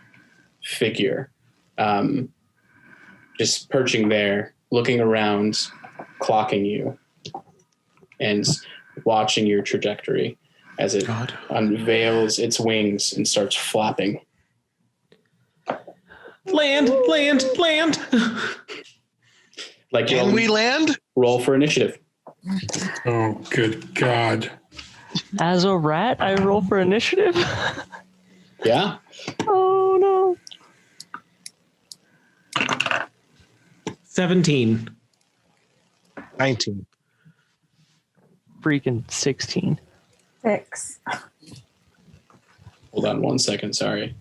figure, just perching there, looking around, clocking you, and watching your trajectory as it unveils its wings and starts flapping. Land. Like, Can we land? Roll for initiative. Oh, good God. as a rat, I roll for initiative. Yeah. Oh no. 17. 19. Freaking 16. 6. Hold on 1 second. Sorry.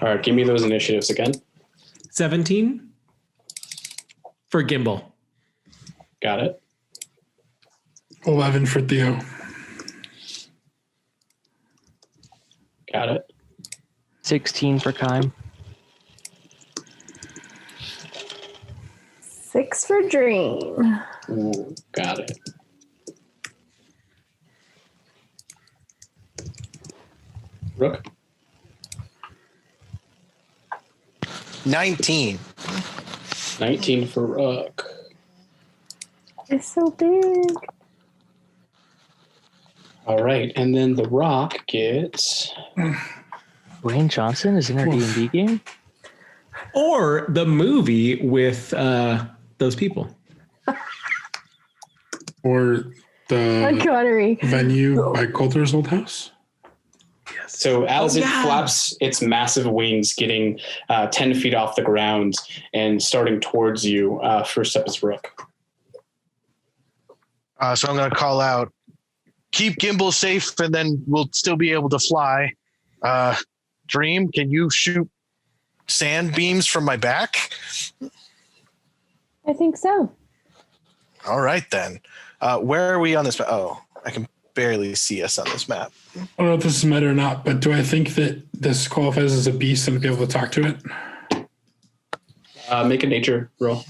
All right, give me those initiatives again. 17 for Gimbal. Got it. 11 for Theo. Got it. 16 for Kime. 6 for Dream. Ooh, got it. Rook. 19. 19 for Rook. It's so big. All right, and then the Rock gets... Wayne Johnson is in our D&D game? Or the movie with those people. Or the Connery. venue by Coulter's old house. So as it flaps its massive wings, getting 10 feet off the ground and starting towards you, first up is Rook. So I'm going to call out, keep Gimbal safe, and then we'll still be able to fly. Dream, can you shoot sand beams from my back? I think so. All right, then. Where are we on this map? Oh, I can barely see us on this map. I don't know if this is meta or not, but do I think that this qualifies as a beast and be able to talk to it? Make a nature roll.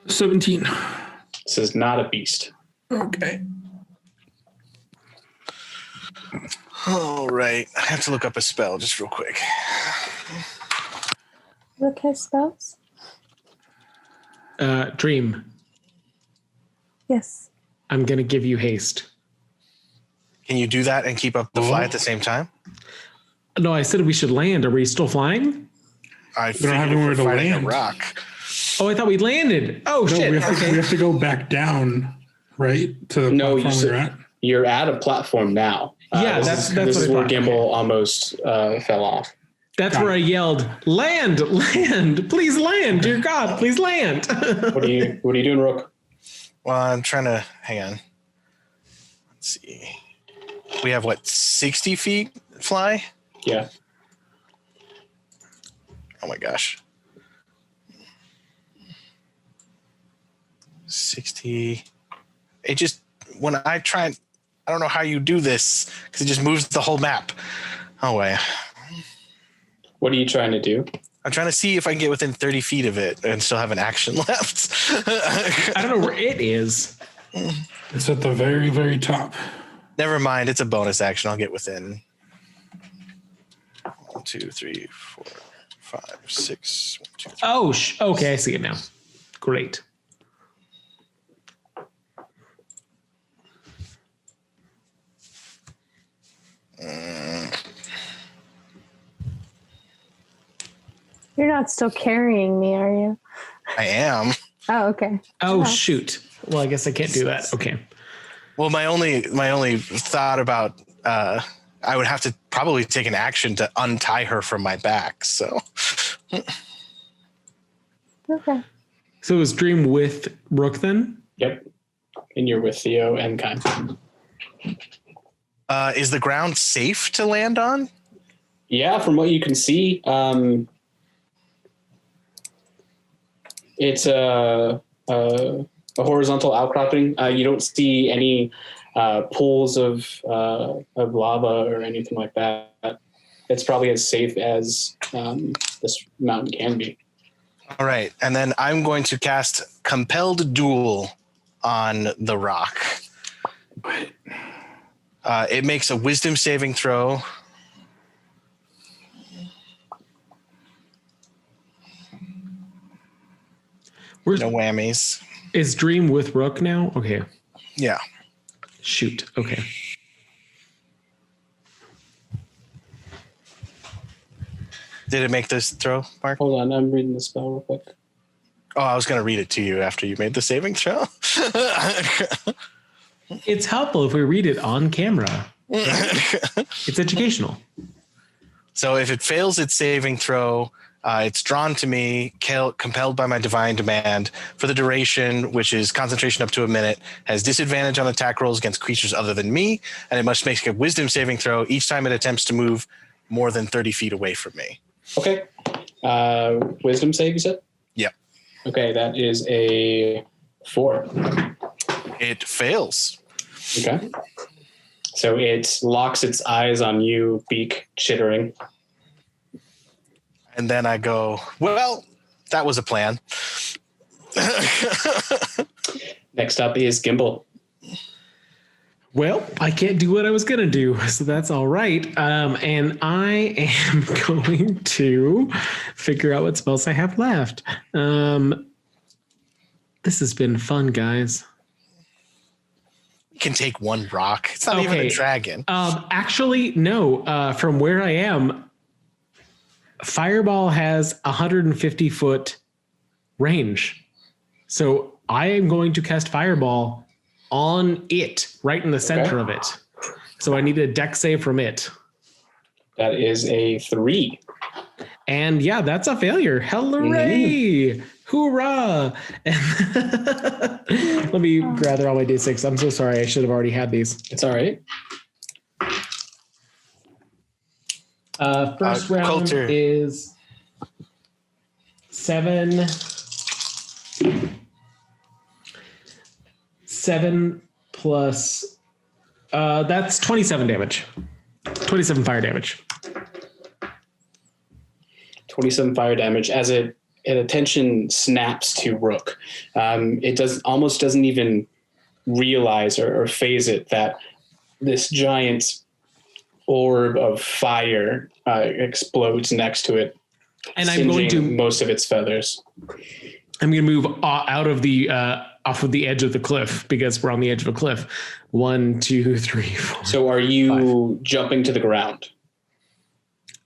17. This is not a beast. Okay. All right. I have to look up a spell just real quick. Look at spells. Dream, Yes. I'm going to give you haste. Can you do that and keep up the fly at the same time? No, I said we should land. Are we still flying? I don't have figured if anywhere we're to fighting land. a rock. Oh, I thought we landed. Oh, No, shit. we have, Okay. we have to go back down, right? To the No, platform we're at. you're at a platform now. Yeah, this that's is what I where thought. Gimbal almost fell off. That's where I yelled, land, please land. Dear God, please land. What are you doing, Rook? Well, I'm trying to hang on. Let's see. We have what, 60 feet fly? Yeah. Oh my gosh. 60. It just, when I try, I don't know how you do this because it just moves the whole map. Oh, wait. What are you trying to do? I'm trying to see if I can get within 30 feet of it and still have an action left. I don't know where it is. It's at the very, very top. Never mind. It's a bonus action. I'll get within 1, 2, 3, 4, 5, 6. 1, 2, 3. Oh, okay. I see it now. Great. You're not still carrying me, are you? I am. Oh, okay. Oh, shoot. Well, I guess I can't do that. Okay. Well, my only thought about I would have to probably take an action to untie her from my back. So. Okay. So it was Dream with Rook then? Yep. And you're with Theo and Kime. Is the ground safe to land on? Yeah, from what you can see, it's a horizontal outcropping. You don't see any pools of lava or anything like that. It's probably as safe as this mountain can be. All right, and then I'm going to cast Compelled Duel on the rock. It makes a Wisdom saving throw. No whammies. Is Dream with Rook now? Okay. Yeah. Shoot. Okay. Did it make this throw, Mark? Hold on, I'm reading the spell real quick. Oh, I was going to read it to you after you made the saving throw. It's helpful if we read it on camera. It's educational. So if it fails its saving throw, it's drawn to me, compelled by my divine demand for the duration, which is concentration up to a minute, has disadvantage on attack rolls against creatures other than me, and it must make a wisdom saving throw each time it attempts to move more than 30 feet away from me. Okay. Wisdom save, you said? Yep. Okay, that is a 4. It fails. Okay. So it locks its eyes on you, beak chittering. And then I go, well, that was a plan. Next up is Gimbal. Well, I can't do what I was going to do, so that's all right. And I am going to figure out what spells I have left. This has been fun, guys. You can take one rock. It's not even a dragon. Actually, no. From where I am, Fireball has 150-foot range. So I am going to cast Fireball on it, right in the center of it. So I need a dex save from it. That is a 3. And yeah, that's a failure. Hooray! Hoorah! Let me gather all my D6. I'm so sorry. I should have already had these. It's all right. First round Coulter is 7. 7 plus that's 27 damage. 27 fire damage. 27 fire damage as an attention snaps to Rook. It doesn't even realize or phase it that this giant orb of fire explodes next to it, and I'm going to most of its feathers. I'm going to move out of the off of the edge of the cliff because we're on the edge of a cliff. 1, 2, 3, 4. So are you 5. jumping to the ground?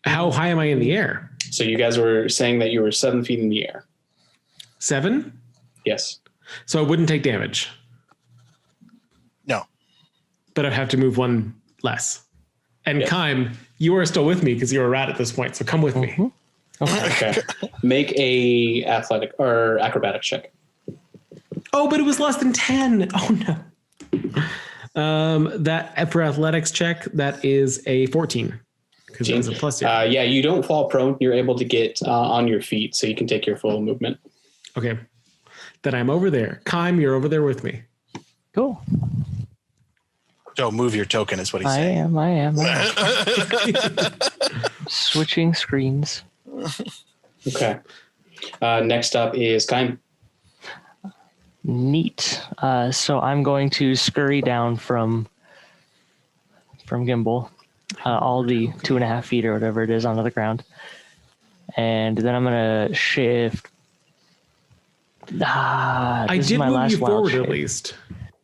How high am I in the air? So you guys were saying that you were 7 feet in the air. 7? Yes. So I wouldn't take damage. No. But I'd have to move 1 less. And Yes. Kime, you are still with me because you're a rat at this point. So come with me. Okay. Make a athletic or acrobatic check. Oh, but it was less than 10. Oh no. That for athletics check, that is a 14. because that's a plus. Yeah, you don't fall prone. You're able to get on your feet, so you can take your full movement. Okay. Then I'm over there. Kime, you're over there with me. Cool. So move your token is what he's I saying. am. Switching screens. Okay. Next up is Kime. Neat. So I'm going to scurry down from Gimbal, all the 2.5 feet or whatever it is onto the ground. And then I'm going to shift. I did move you forward at least.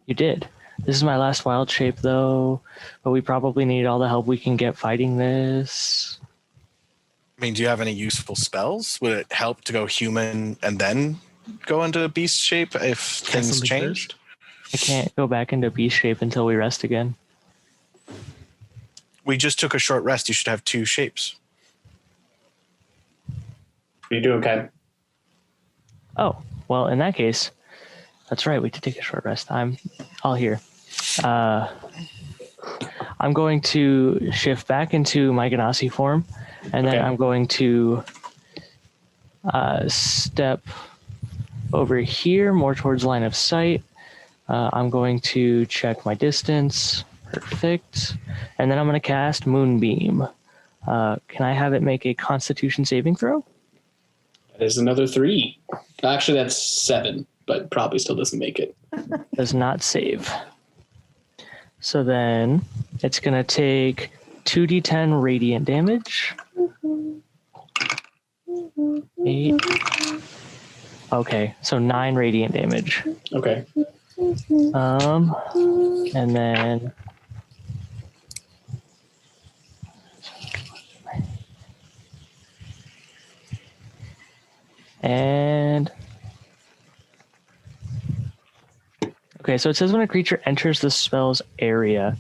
You did. This is my last wild shape, though, but we probably need all the help we can get fighting this. I mean, do you have any useful spells? Would it help to go human and then go into beast shape if things changed? I can't go back into beast shape until we rest again. We just took a short rest. You should have 2 shapes. Are you doing okay? Oh, well, in that case, that's right. We did take a short rest. I'm all here. I'm going to shift back into my Ganassi form, and then I'm going to step over here, more towards line of sight. I'm going to check my distance. Perfect. And then I'm going to cast Moonbeam. Can I have it make a Constitution saving throw? That is another 3. Actually, that's 7, but probably still doesn't make it. Does not save. So then it's going to take 2d10 radiant damage. 8. Okay, so 9 radiant damage. Okay. And then okay, so it says when a creature enters the spell's area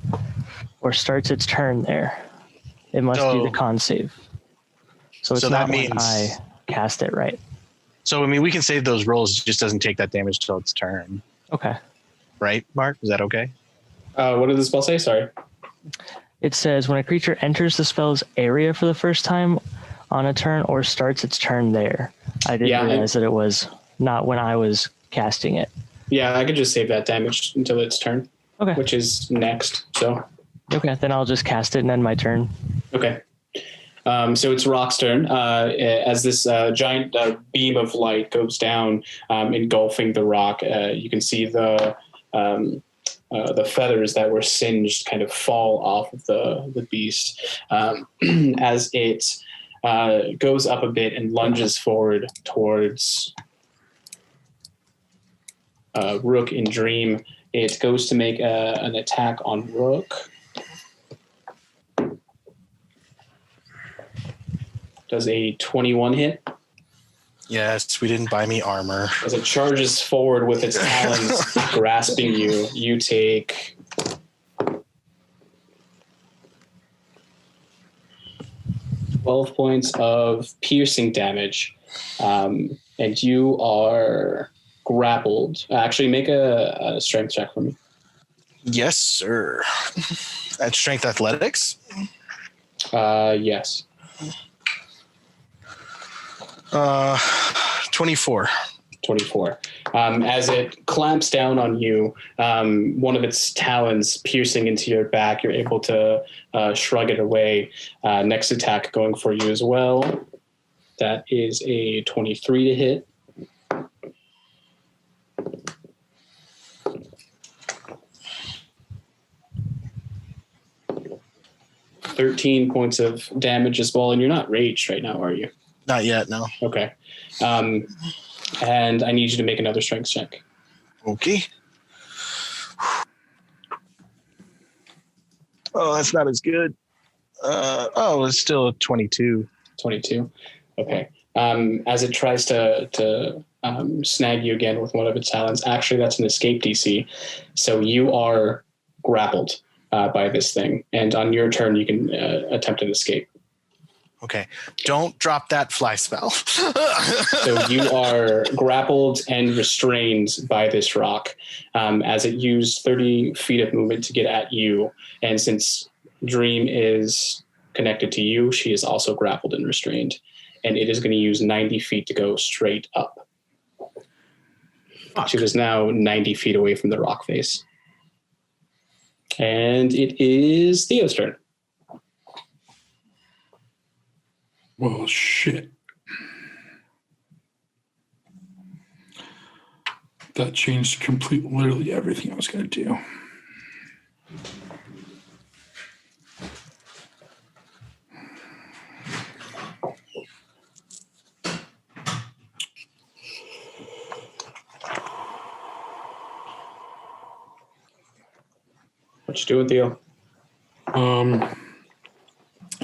or starts its turn there, it must do the con save. So it's not when I cast it, right? So, I mean, we can save those rolls. It just doesn't take that damage till its turn. Okay. Right, Mark? Is that okay? What did the spell say? Sorry. It says when a creature enters the spell's area for the first time on a turn or starts its turn there. I didn't realize that it was not when I was casting it. Yeah, I could just save that damage until its turn. Okay. Which is next. So. Okay, then I'll just cast it and end my turn. Okay. So it's Rock's turn. As this giant beam of light goes down, engulfing the rock, you can see the feathers that were singed kind of fall off of the beast as it goes up a bit and lunges forward towards Rook in Dream. It goes to make an attack on Rook. Does a 21 hit? Yes, we didn't buy me armor. As it charges forward with its talons grasping you, you take 12 points of piercing damage, and you are grappled. Actually, make a strength check for me. Yes, sir. At strength athletics? Yes. 24. 24. As it clamps down on you, one of its talons piercing into your back, you're able to shrug it away. Next attack going for you as well. That is a 23 to hit. $13 points of damage as well, and you're not raged right now, are you? Not yet, no. Okay. And I need you to make another strength check. Okay. Oh, that's not as good. It's still 22. 22. Okay. As it tries to snag you again with one of its talons, actually that's an escape DC. So you are grappled by this thing. And on your turn, you can attempt an escape. Okay. Don't drop that fly spell. So you are grappled and restrained by this rock as it used 30 feet of movement to get at you. And since Dream is connected to you. She is also grappled and restrained, and it is going to use 90 feet to go straight up. Fuck. She was now 90 feet away from the rock face. And it is Theo's turn. Well, shit. That changed literally everything I was going to do. What you doing, Theo?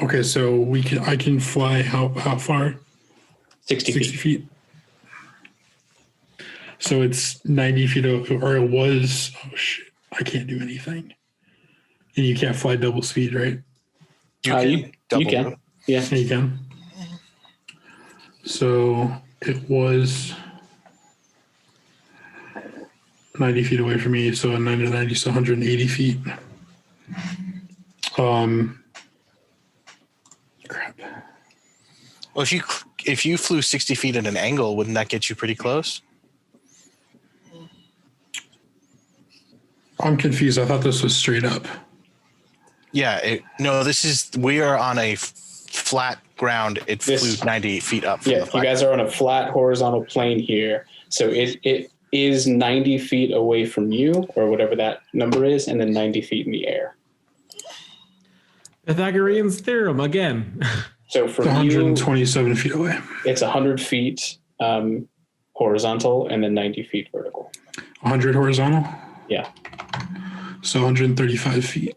Okay, so I can fly how far? 60 60 feet. feet. So it's 90 feet or it was. Oh shit! I can't do anything. And you can't fly double speed, right? You can. Yeah. Yeah, you can. So it was 90 feet away from me. So 9 to 90, so 180 feet. Crap. Well, if you flew 60 feet at an angle, wouldn't that get you pretty close? I'm confused. I thought this was straight up. Yeah. We are on a flat ground. It flew 90 feet up. Yeah, you guys are on a flat horizontal plane here. So it is 90 feet away from you, or whatever that number is, and then 90 feet in the air. Pythagorean's theorem again. So from 127 feet away. It's 100 feet horizontal and then 90 feet vertical. 100 horizontal? Yeah. So 135 feet.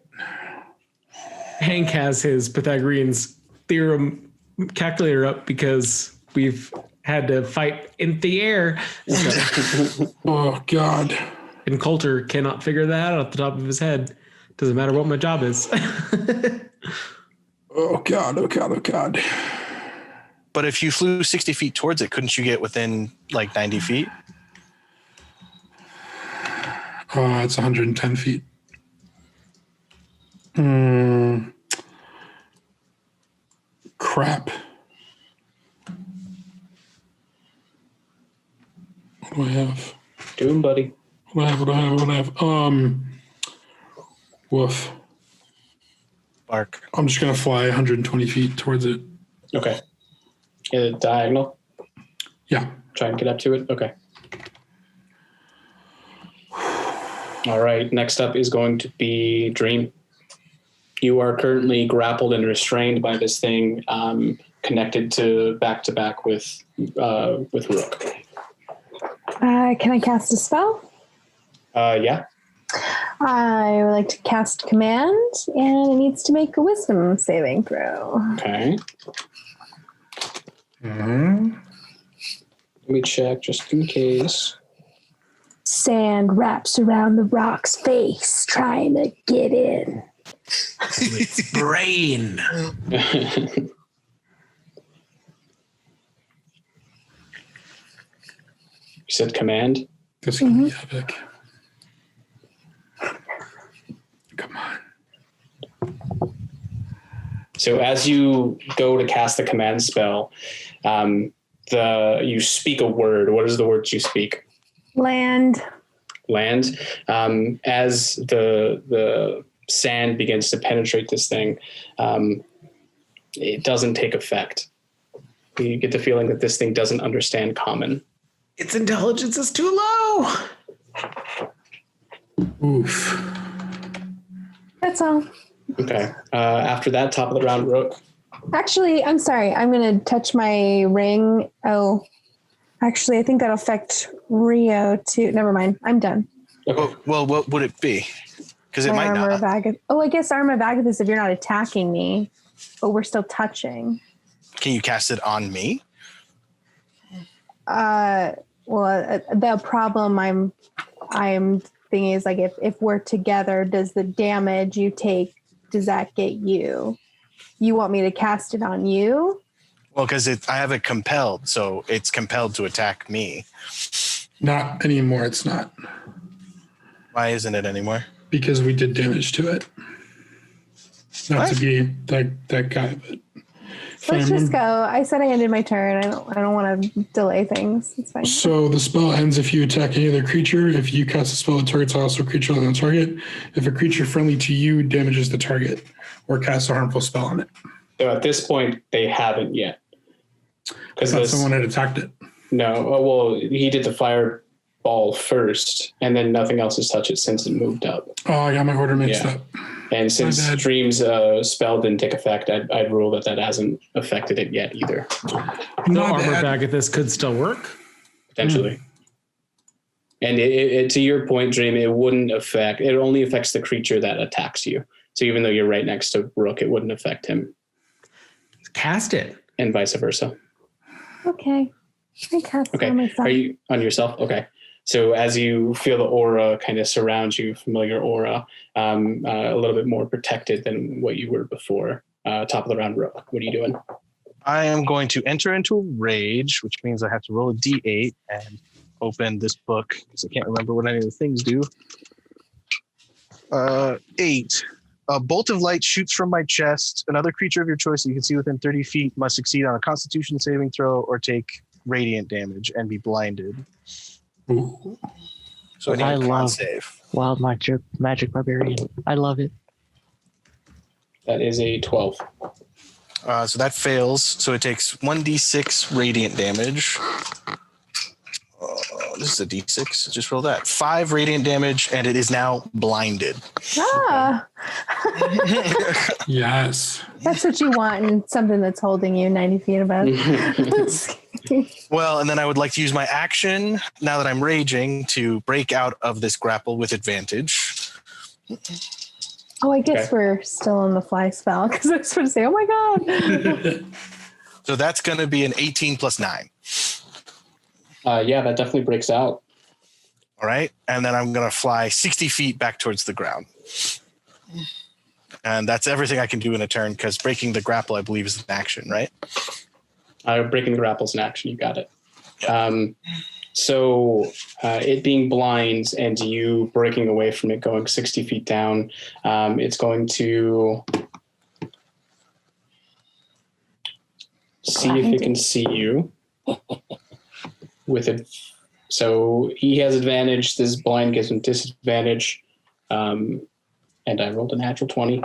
Hank has his Pythagorean's theorem calculator up because we've had to fight in the air. So, Oh, God. and Coulter cannot figure that out off the top of his head. Doesn't matter what my job is. Oh, God. Oh, God. Oh, God. But if you flew 60 feet towards it, couldn't you get within like 90 feet? It's 110 feet. Crap. What do I have? Doing, buddy. What do I have? Woof. Bark. I'm just going to fly 120 feet towards it. Okay. Diagonal. Yeah. Try and get up to it. Okay. All right. Next up is going to be Dream. You are currently grappled and restrained by this thing, connected to back with Rook. Can I cast a spell? Yeah. I would like to cast command, and it needs to make a wisdom saving throw. Okay. Mm-hmm. Let me check just in case. Sand wraps around the rock's face, trying to get in. Its brain. You said command? This can be epic. Come on. So as you go to cast the command spell, you speak a word. What is the word you speak? Land. Land. As the sand begins to penetrate this thing, it doesn't take effect. You get the feeling that this thing doesn't understand common. Its intelligence is too low. Oof. That's all. Okay. After that, top of the round, Rook. Actually, I'm sorry. I'm going to touch my ring. Oh, actually, I think that'll affect Rio too. Never mind. I'm done. Okay. Well, what would it be? Because it My might armor not. of Agathis. Oh, I guess armor of Agathis if you're not attacking me, but we're still touching. Can you cast it on me? Well, the problem I'm thinking is like if we're together, does the damage you take, does that get you? You want me to cast it on you? Well, because I have it compelled, so it's compelled to attack me. Not anymore. It's not. Why isn't it anymore? Because we did damage to it. not to be that guy, but Let's just go. I said I ended my turn. I don't want to delay things. It's fine. So the spell ends if you attack any other creature. If you cast a spell that targets also a creature on the target. If a creature friendly to you damages the target or casts a harmful spell on it. So at this point, they haven't yet. Because someone had attacked it. No, well, he did the fireball first, and then nothing else has touched it since it moved up. Oh, I got my order mixed up. And since Dream's spell didn't take effect, I'd rule that hasn't affected it yet either. The armor bag at this could still work? Potentially. And it, to your point, Dream, it wouldn't affect, it only affects the creature that attacks you. So even though you're right next to Rook, it wouldn't affect him. Cast it. And vice versa. Okay. I cast it on myself. Are you on yourself? Okay. So as you feel the aura kind of surround you, familiar aura, a little bit more protected than what you were before. Top of the round, Rook. What are you doing? I am going to enter into a rage, which means I have to roll a d8 and open this book because I can't remember what any of the things do. 8. A bolt of light shoots from my chest. Another creature of your choice that you can see within 30 feet must succeed on a Constitution saving throw or take radiant damage and be blinded. Ooh. So I need a con save. Wild magic barbarian. I love it. That is a 12. So that fails. So it takes 1d6 radiant damage. This is a d6. Just roll that. 5 radiant damage, and it is now blinded. Ah. Yes. That's what you want in something that's holding you 90 feet above. Well, and then I would like to use my action, now that I'm raging, to break out of this grapple with advantage. Oh, I guess we're still on the fly spell because I was going to say, oh my God. So that's going to be an 18 plus 9. Yeah, that definitely breaks out. All right. And then I'm going to fly 60 feet back towards the ground. And that's everything I can do in a turn because breaking the grapple, I believe, is an action, right? Breaking the grapple is an action. You got it. Yep. So it being blind and you breaking away from it, going 60 feet down, it's going to see if it can see you with it. So he has advantage. This blind gives him disadvantage. And I rolled a natural 20.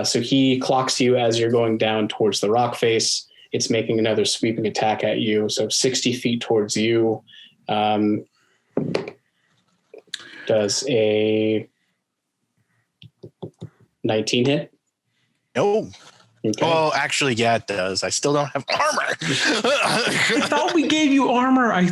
So he clocks you as you're going down towards the rock face. It's making another sweeping attack at you. So 60 feet towards you. Does a 19 hit? No. Okay. Oh, actually, yeah, it does. I still don't have armor. I thought we gave you armor. I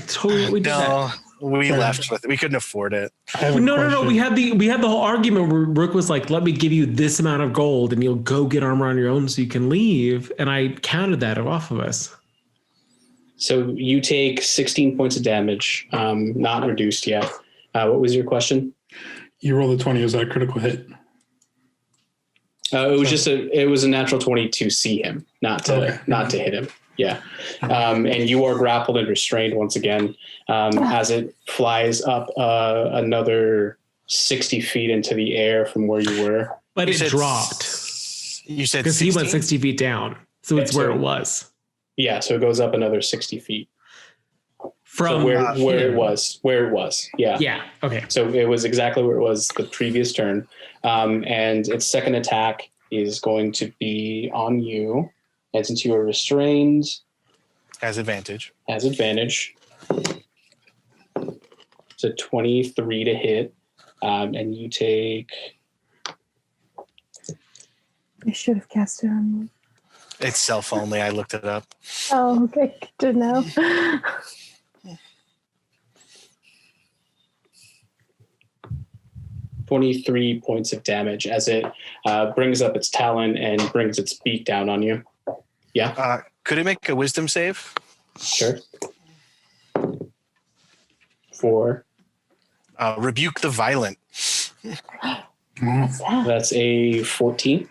totally we did that. We left with it. We couldn't afford it. No. We had the whole argument where Rook was like, "Let me give you this amount of gold, and you'll go get armor on your own, so you can leave." And I counted that off of us. So you take 16 points of damage, not reduced yet. What was your question? You rolled a 20. Was that a critical hit? It was a natural 20 to see him, not to hit him. Yeah. And you are grappled and restrained once again, as it flies up another 60 feet into the air from where you were. But it dropped. You said because he went 60 feet down. So it's where it was. Yeah. So it goes up another 60 feet. From where it was. Yeah. Yeah. Okay. So it was exactly where it was the previous turn. And its second attack is going to be on you. And since you are restrained, has advantage. It's a 23 to hit. And you take. I should have cast it on you. It's self only. I looked it up. Oh, okay. Good to know. 23 points of damage as it brings up its talon and brings its beak down on you. Yeah. Could it make a wisdom save? Sure. 4. Rebuke the violent. What's that? That's a 14.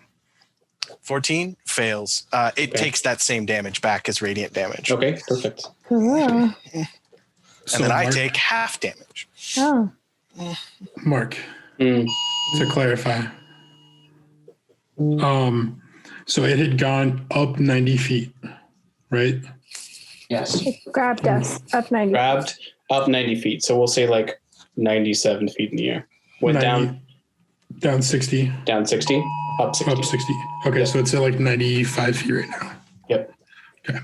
14 fails. It takes that same damage back as radiant damage. Okay, perfect. Oh. And then I take half damage. Oh. Mark, to clarify, So it had gone up 90 feet, right? Yes. It grabbed us up 90. Grabbed up 90 feet. So we'll say like 97 feet in the air. Went 90, down 60. down 60, up 60. Up 60. Okay, Yep. so it's at like 95 feet right now. Yep. Okay.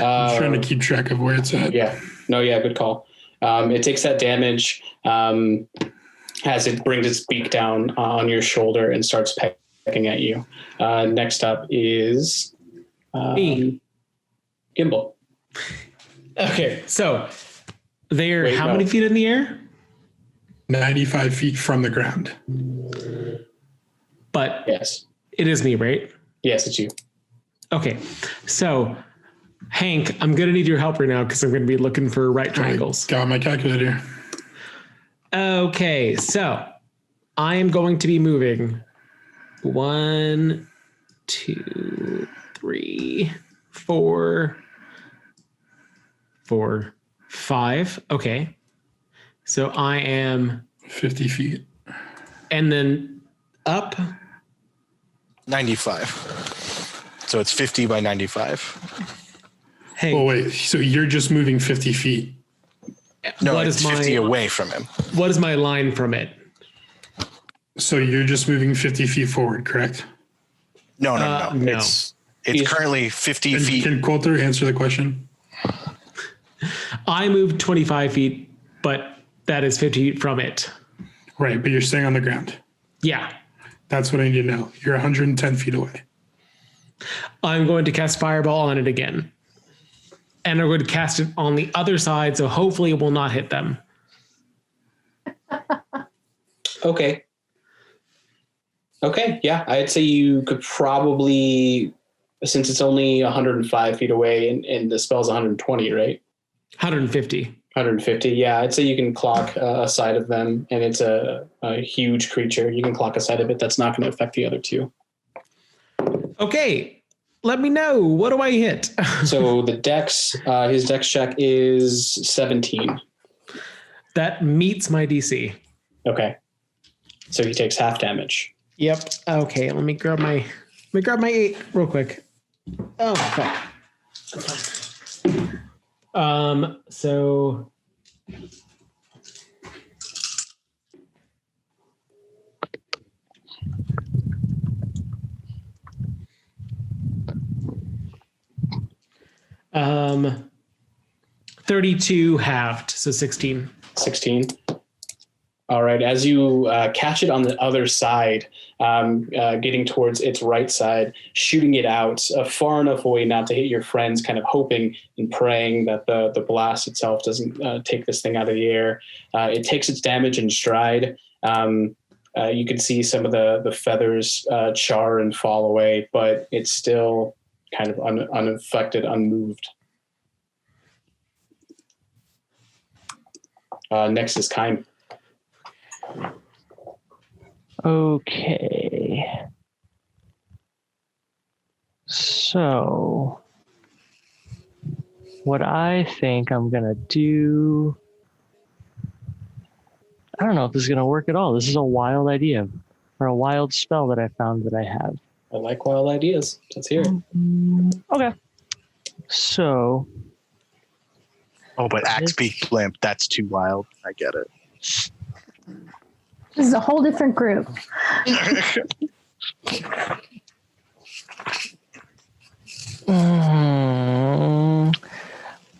I'm trying to keep track of where it's at. Yeah. No, yeah, good call. It takes that damage as it brings its beak down on your shoulder and starts pecking at you. Next up is Me. Gimbal. Okay, so they're Wait, how no. many feet in the air? 95 feet from the ground. But Yes. it is me, right? Yes, it's you. Okay, so Hank, I'm gonna need your help right now because I'm gonna be looking for right triangles. Got my calculator. Okay, so I am going to be moving 1, 2, 3, 4, 5. Okay, so I am, 50 feet. and then up. 95. So it's 50 by 95. Hey, Oh, wait. So you're just moving 50 feet. No, what it's is 50 my away from him. what is my line from it? So you're just moving 50 feet forward, correct? No. No. It's He's- currently 50 And feet. can Coulter answer the question? I moved 25 feet, but that is 50 feet from it. Right, but you're staying on the ground. Yeah, That's what I need to know. You're 110 feet away. I'm going to cast Fireball on it again. And I'm going to cast it on the other side, so hopefully it will not hit them. Okay. Okay, yeah. I'd say you could probably, since it's only 105 feet away and the spell's 120, right? 150. 150. Yeah, I'd say you can clock a side of them, and it's a huge creature. You can clock a side of it. That's not going to affect the other two. Okay, let me know. What do I hit? So the dex, his dex check is 17. That meets my DC. Okay. So he takes half damage. Yep. Okay, let me grab my 8 real quick. Oh fuck. So um 32 halved, so 16. 16. All right. As you catch it on the other side, getting towards its right side, shooting it out far enough away not to hit your friends, kind of hoping and praying that the blast itself doesn't take this thing out of the air. It takes its damage in stride. You can see some of the feathers char and fall away, but it's still kind of unaffected, unmoved. Next is Kime. Okay. So, what I think I'm going to do, I don't know if this is going to work at all. This is a wild idea or a wild spell that I found that I have. I like wild ideas. Let's hear it. Okay. So, Oh, but Axe Beak Blimp, that's too wild. I get it. This is a whole different group.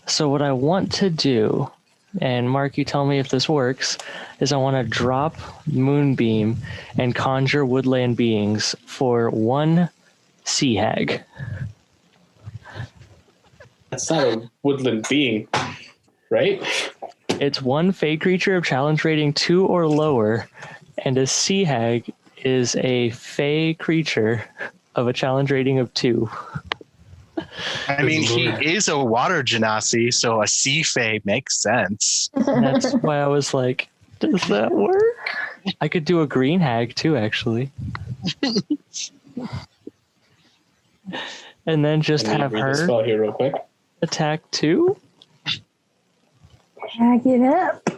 So what I want to do, and Mark, you tell me if this works, is I want to drop Moonbeam and conjure woodland beings for 1 sea hag. That's not a woodland being, right? It's 1 fey creature of challenge rating 2 or lower, and a sea hag is a fey creature of a challenge rating of 2. I mean, he is a water genasi, so a sea fae makes sense. That's why I was like, does that work? I could do a green hag too, actually. And then just Let me have read the her spell here real quick. attack 2. Tag it up.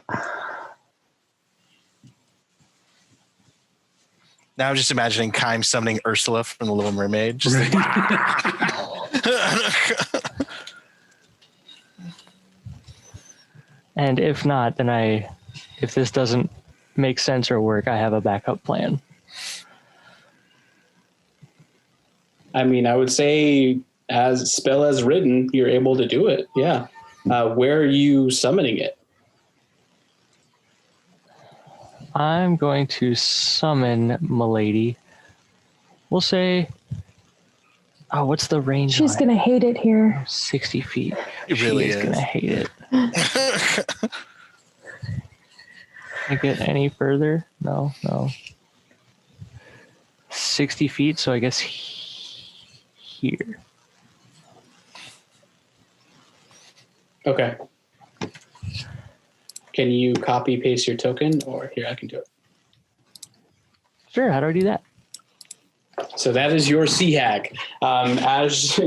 Now I'm just imagining Kime summoning Ursula from The Little Mermaid. Just And if not, then if this doesn't make sense or work, I have a backup plan. I mean, I would say as spell as written, you're able to do it. Yeah. Where are you summoning it? I'm going to summon Milady. We'll say, what's the range? She's going to hate it here. 60 feet. It really is. She's going to hate it. Can I get any further? No. 60 feet, so I guess here. Okay. Can you copy paste your token, or here I can do it? Sure. How do I do that? So that is your sea hag. As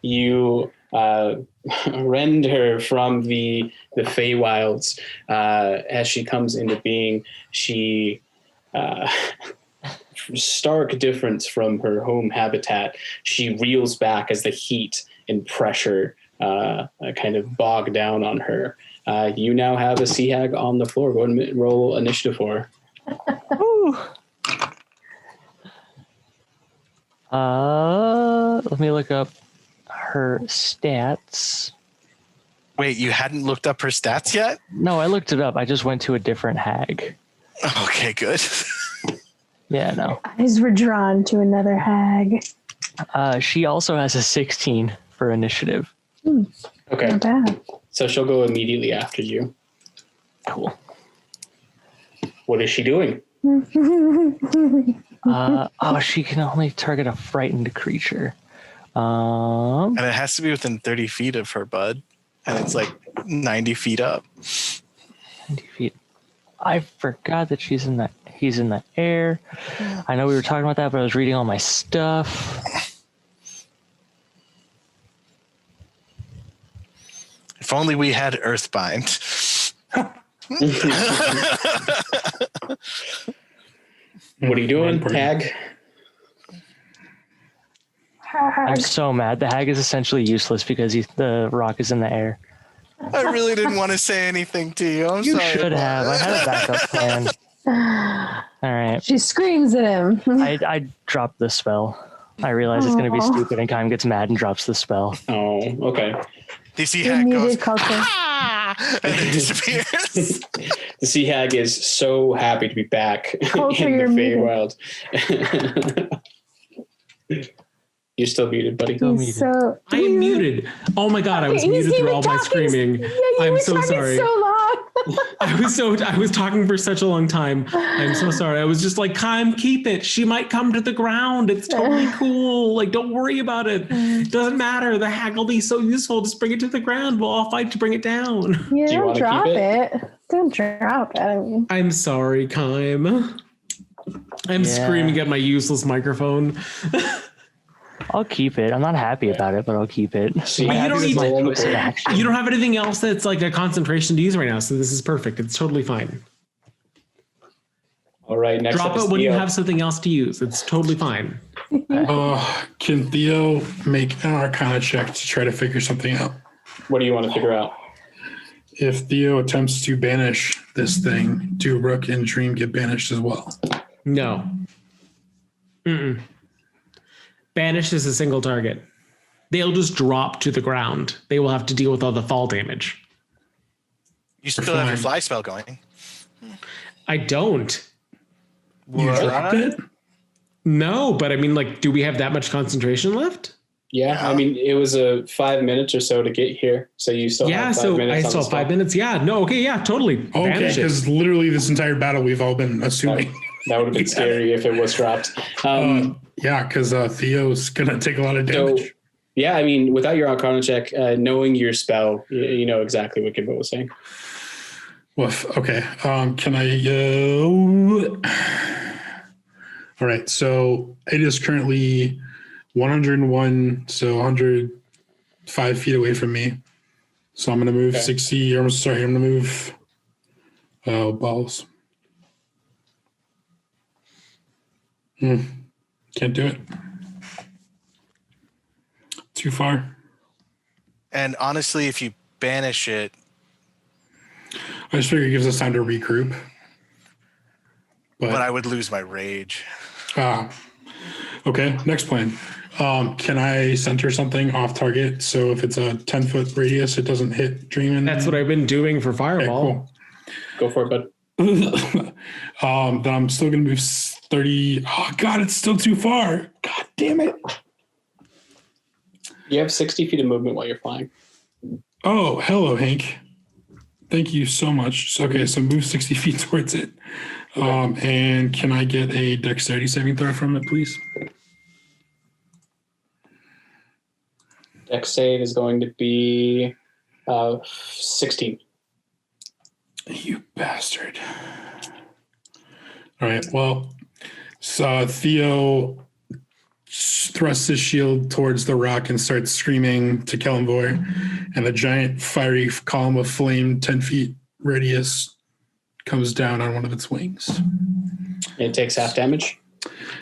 you rend her from the Feywilds, as she comes into being, she stark difference from her home habitat. She reels back as the heat and pressure kind of bog down on her. You now have a sea hag on the floor. Go ahead and roll initiative for her. Let me look up her stats. Wait, you hadn't looked up her stats yet? No, I looked it up. I just went to a different hag. Okay, good. Yeah, no. Eyes were drawn to another hag. She also has a 16 for initiative. Okay. Not bad. So she'll go immediately after you. Cool. What is she doing? She can only target a frightened creature. And it has to be within 30 feet of her, bud. And it's like 90 feet up. 90 feet. I forgot that he's in the air. I know we were talking about that, but I was reading all my stuff. If only we had Earthbind. What are you doing, hag? I'm so mad. The hag is essentially useless because the rock is in the air. I really didn't want to say anything to you. I'm You sorry. should have. I had a backup plan. All right. She screams at him. I dropped the spell. I realize it's going to be stupid, and Kime gets mad and drops the spell. Oh, okay. The sea hag goes, Muted culture. and then disappears. The sea hag is so happy to be back Culture, in the you're muted. Feywild. You're still muted, buddy. He's so. I am muted. Oh my god, I was muted through all my screaming. Yeah, you I'm were so talking sorry. so long. I was talking for such a long time. I'm so sorry. I was just like, Kime, keep it. She might come to the ground. It's totally cool. Like, don't worry about it. It doesn't matter. The hag will be so useful. Just bring it to the ground. We'll all fight to bring it down. Yeah, Do you don't wanna drop keep it. Don't drop it. I mean, I'm sorry, Kime. I'm screaming at my useless microphone. I'll keep it. I'm not happy about it, but I'll keep it. Sea But you hag don't is need to- rolling Twisted the- action. You don't have anything else that's like a concentration to use right now, so this is perfect. It's totally fine. All right, next Drop up is it when you Theo. have something else to use. It's totally fine. Can Theo make an Arcana check to try to figure something out? What do you want to figure out? If Theo attempts to banish this thing, do Rook and Dream get banished as well? No. Mm-mm. Banished is a single target. They'll just drop to the ground. They will have to deal with all the fall damage. You still have your Fine. fly spell going. I don't. You dropped it? No, but I mean, like, do we have that much concentration left? Yeah, I mean, it was 5 minutes or so to get here, so you still Yeah, have 5 so minutes. I on saw the spell. 5 minutes. Yeah, no, okay, yeah, totally. Okay, Banish it. because literally this entire battle we've all been assuming. That would have been scary if it was dropped. Yeah, because Theo's going to take a lot of So, damage. yeah, I mean, without your Arcana check, knowing your spell, you know exactly what Gimbo was saying. Woof. Okay. Can I go? All right. So it is currently 101, so 105 feet away from me. So I'm going to move Okay. 60. I'm going to move balls. Can't do it. Too far. And honestly, if you banish it, I just figure it gives us time to regroup. but I would lose my rage. Okay, next plan. Can I center something off target so if it's a 10-foot radius, it doesn't hit Dreamin'? That's what I've been doing for Fireball. Okay, cool. Go for it, bud. Then I'm still going to move 30. Oh, God, it's still too far. God damn it. You have 60 feet of movement while you're flying. Oh, hello, Hank. Thank you so much. Okay, so move 60 feet towards it. And can I get a dexterity saving throw from it, please? Dex save is going to be 16. You bastard. All right, well, so Theo thrusts his shield towards the rock and starts screaming to Kellenvor, and a giant fiery column of flame 10 feet radius comes down on one of its wings. It takes half damage.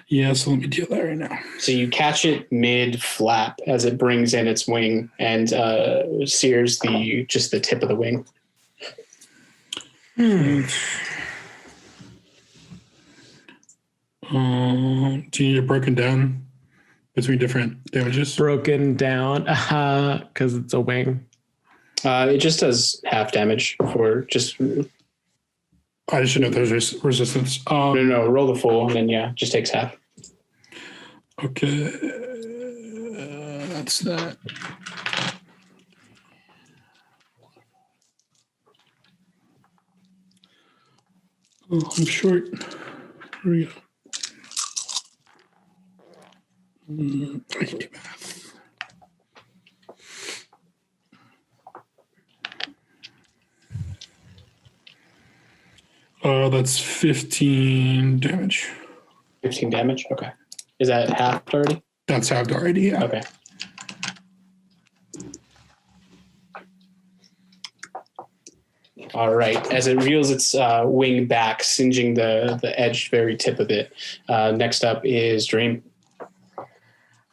Yeah, so let me deal that right now. So you catch it mid-flap as it brings in its wing and sears just the tip of the wing. Do you need it broken down between different damages? Broken down because it's a wing. It just does half damage for just... I just should know there's resistance. No, roll the full, and then, just takes half. Okay. That's that. Oh, I'm short. Here we go. I can do math. That's 15 damage. 15 damage? Okay. Is that halved already? That's halved already, yeah. Okay. All right. As it reels its wing back, singeing the edge, very tip of it. Next up is Dream.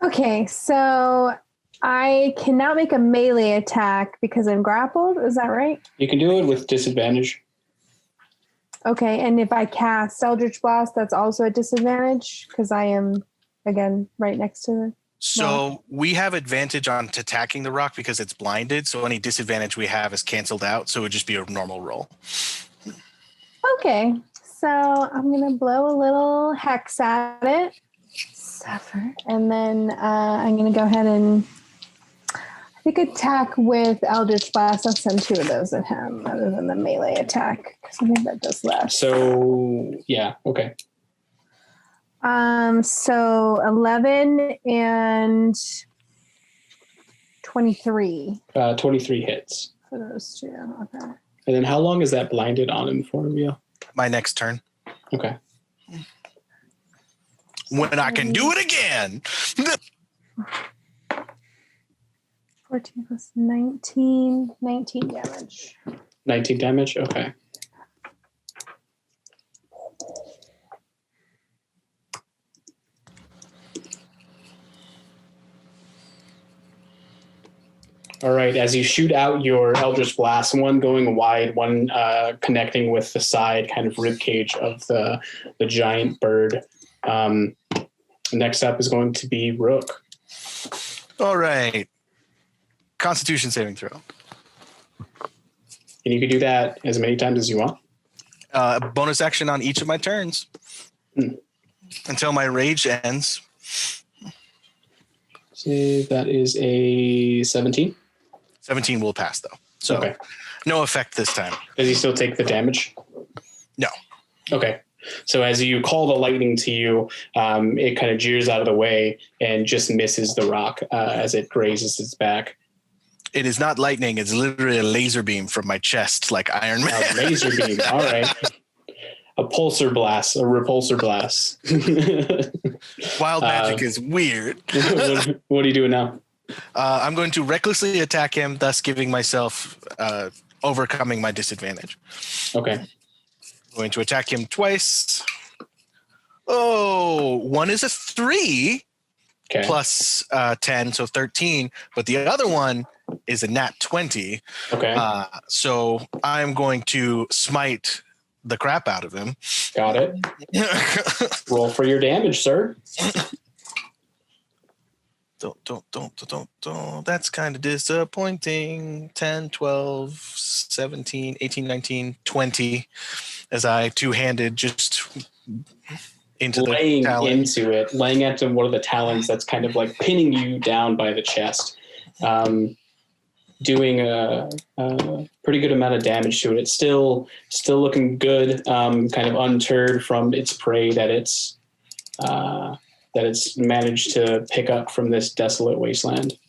Okay, so I cannot make a melee attack because I'm grappled. Is that right? You can do it with disadvantage. Okay, and if I cast Eldritch Blast, that's also a disadvantage because I am, again, right next to the... So we have advantage on attacking the rock because it's blinded. So any disadvantage we have is canceled out. So it would just be a normal roll. Okay, so I'm going to blow a little hex at it. Suffer. And then I'm going to go ahead and I think attack with Eldritch Blast. I'll send 2 of those at him other than the melee attack because I think that does less. So, yeah, okay. So 11 and 23. 23 hits. For those 2. Okay. And then how long is that blinded on him for, Real? My next turn. Okay. When I can do it again. 14 plus 19. 19 damage. 19 damage? Okay. All right, as you shoot out your Eldritch Blast, one going wide, one connecting with the side kind of rib cage of the giant bird. Next up is going to be Rook. All right. Constitution saving throw. And you can do that as many times as you want. Bonus action on each of my turns until my rage ends. See, that is a 17. 17 will pass, though. So okay. No effect this time. Does he still take the damage? No. Okay. So as you call the lightning to you, it kind of jeers out of the way and just misses the rock as it grazes its back. It is not lightning. It's literally a laser beam from my chest, like Iron Man. A laser beam. All right. A pulsar blast, a repulsor blast. Wild magic is weird. What are you doing now? I'm going to recklessly attack him, thus giving myself overcoming my disadvantage. Okay. I'm going to attack him twice. Oh, one is a 3 Okay. plus 10, so 13. But the other one is a nat 20. Okay. So I'm going to smite the crap out of him. Got it. Roll for your damage, sir. Don't. That's kind of disappointing. 10, 12, 17, 18, 19, 20 as I two-handed just into laying the talon. into it, laying into one of the talons that's kind of like pinning you down by the chest, doing a pretty good amount of damage to it. It's still looking good, kind of undeterred from its prey that it's managed to pick up from this desolate wasteland.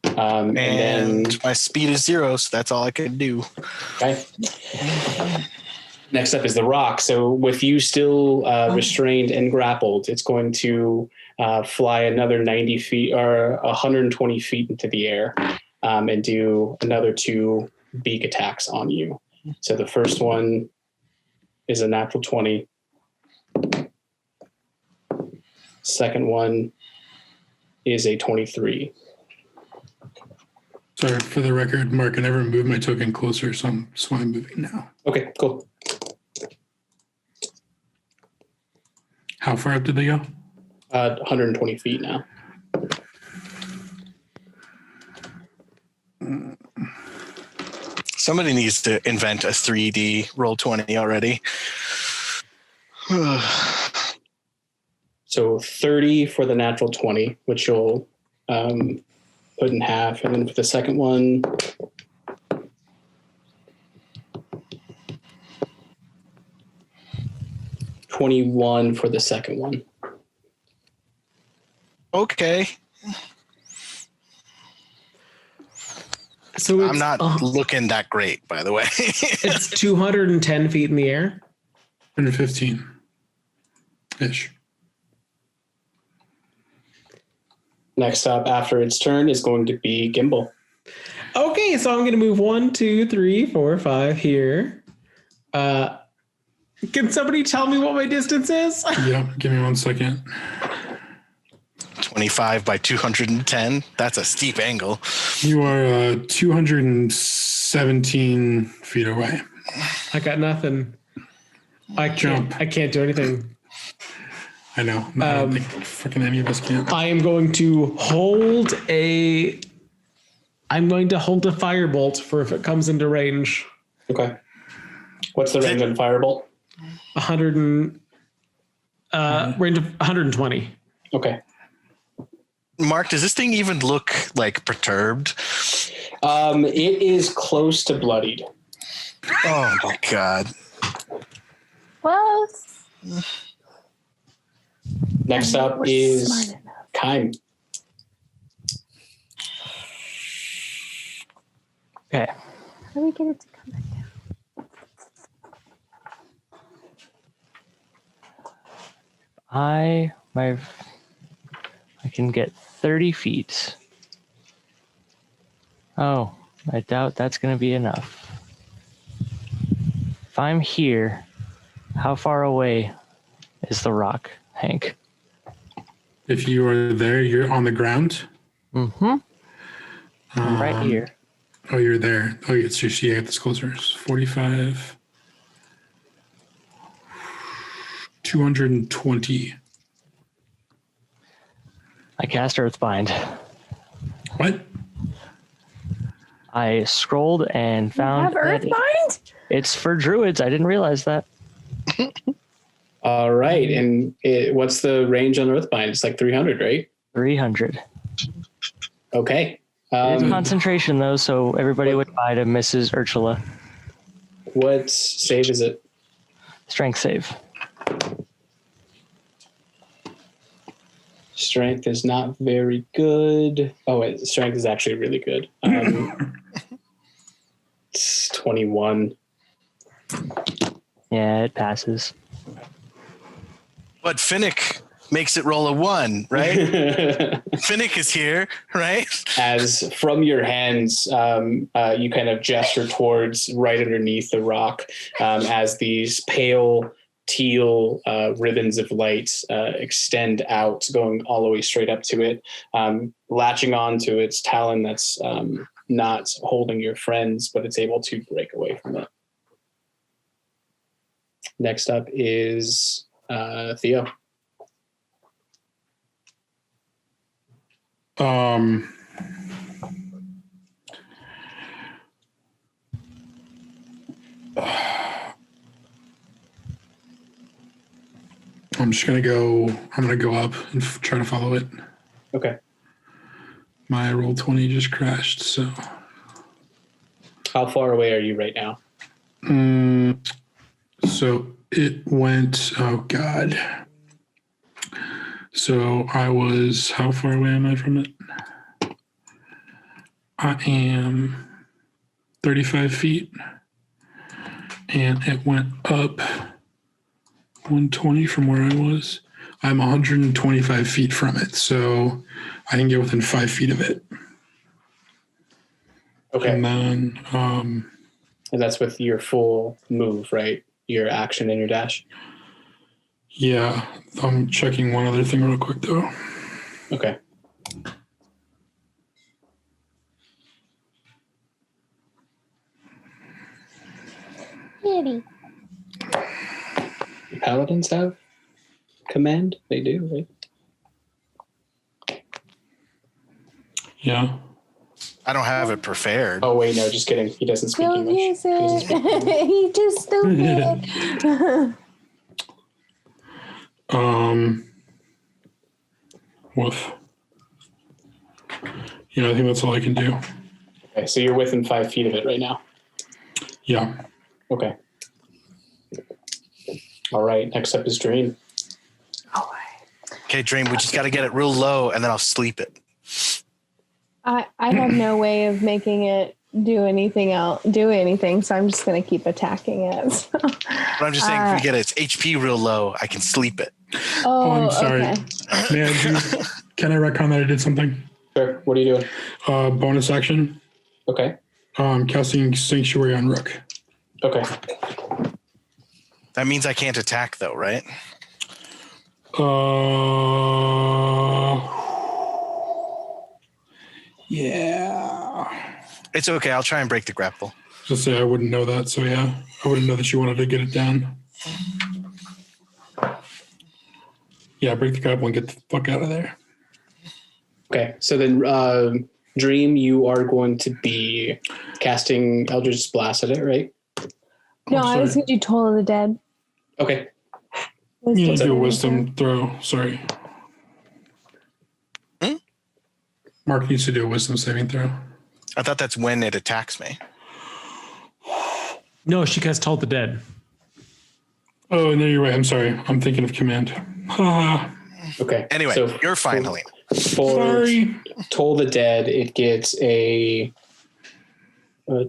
And then my speed is 0, so that's all I can do. Okay. Next up is the rock. So with you still restrained and grappled, it's going to fly another 90 feet or 120 feet into the air and do another 2 beak attacks on you. So the first one is a natural 20. Second one is a 23. Sorry, for the record, Mark, I never moved my token closer, so I'm moving now. Okay, cool. How far up did they go? 120 feet now. Somebody needs to invent a 3D roll 20 already. So 30 for the natural 20, which you'll put in half. And then for the second one, $21 for the second one. Okay. So I'm not looking that great, by the way. It's 210 feet in the air. 115-ish. Next up after its turn is going to be Gimbal. Okay, so I'm going to move 1, 2, 3, 4, 5 here. Can somebody tell me what my distance is? Yeah, give me 1 second. 25 by 210. That's a steep angle. You are 217 feet away. I got nothing. I can't do anything. I know. No, I don't think freaking any of us can. I am going to hold a firebolt for if it comes into range. Okay. What's the range on Firebolt? 100 and range of 120. Okay. Mark, does this thing even look like perturbed? It is close to bloodied. Oh my god. Close. Next up is Kime. Okay. How do we get it to come back down? I can get 30 feet. Oh, I doubt that's going to be enough. If I'm here, how far away is the rock, Hank? If you are there, you're on the ground. Mm-hmm. I'm right here. Oh, you're there. Oh, it's just, yeah, this closer. It's 45. 220. I cast Earthbind. What? I scrolled and found Have Earthbind? It's for druids. I didn't realize that. All right. And what's the range on Earthbind? It's like 300, right? 300. Okay. It is concentration, though, so everybody would buy to Mrs. Ursula. What save is it? Strength save. Strength is not very good. Oh, wait. Strength is actually really good. It's 21. Yeah, it passes. But Finnick makes it roll a 1, right? Finnick is here, right? As from your hands, you kind of gesture towards right underneath the rock, as these pale teal ribbons of light extend out, going all the way straight up to it, latching on to its talon that's not holding your friends, but it's able to break away from it. Next up is Theo. I'm gonna go up and try to follow it. Okay. My roll 20 just crashed, so. How far away are you right now? So it went, oh God. So I was, how far away am I from it? I am 35 feet. And it went up 120 from where I was. I'm 125 feet from it, so I can get within 5 feet of it. Okay. And then, And that's with your full move, right? Your action and your dash. yeah, I'm checking one other thing real quick though. Okay. Kitty. Paladins have command? They do, right? Yeah. I don't have it prepared. Oh, wait, no, just kidding. He doesn't speak Don't English. use it. He's just stupid. Woof. Yeah, I think that's all I can do. Okay, so you're within 5 feet of it right now. Yeah. Okay. All right, next up is Dream. Okay, Dream, we just got to get it real low, and then I'll sleep it. I have no way of making it do anything, so I'm just going to keep attacking it. But I'm just saying, if we get its HP real low, I can sleep it. Oh, I'm sorry. Okay. Can I retcon that I did something? Sure, what are you doing? Bonus action. Okay. Casting Sanctuary on Rook. Okay. That means I can't attack, though, right? Yeah. It's okay. I'll try and break the grapple. Just say I wouldn't know that, so yeah. I wouldn't know that you wanted to get it down. Yeah, break the grapple and get the fuck out of there. Okay, so then Dream, you are going to be casting Eldritch Blast at it, right? No, Oh, I was going to do Toll of the Dead. Okay. You need to do a saving wisdom throw. Sorry. Mark needs to do a wisdom saving throw. I thought that's when it attacks me. No, she cast Toll the Dead. Oh, no, you're right. I'm sorry. I'm thinking of command. Okay. Anyway, so you're fine, Helena. For Sorry. Toll the Dead, it gets a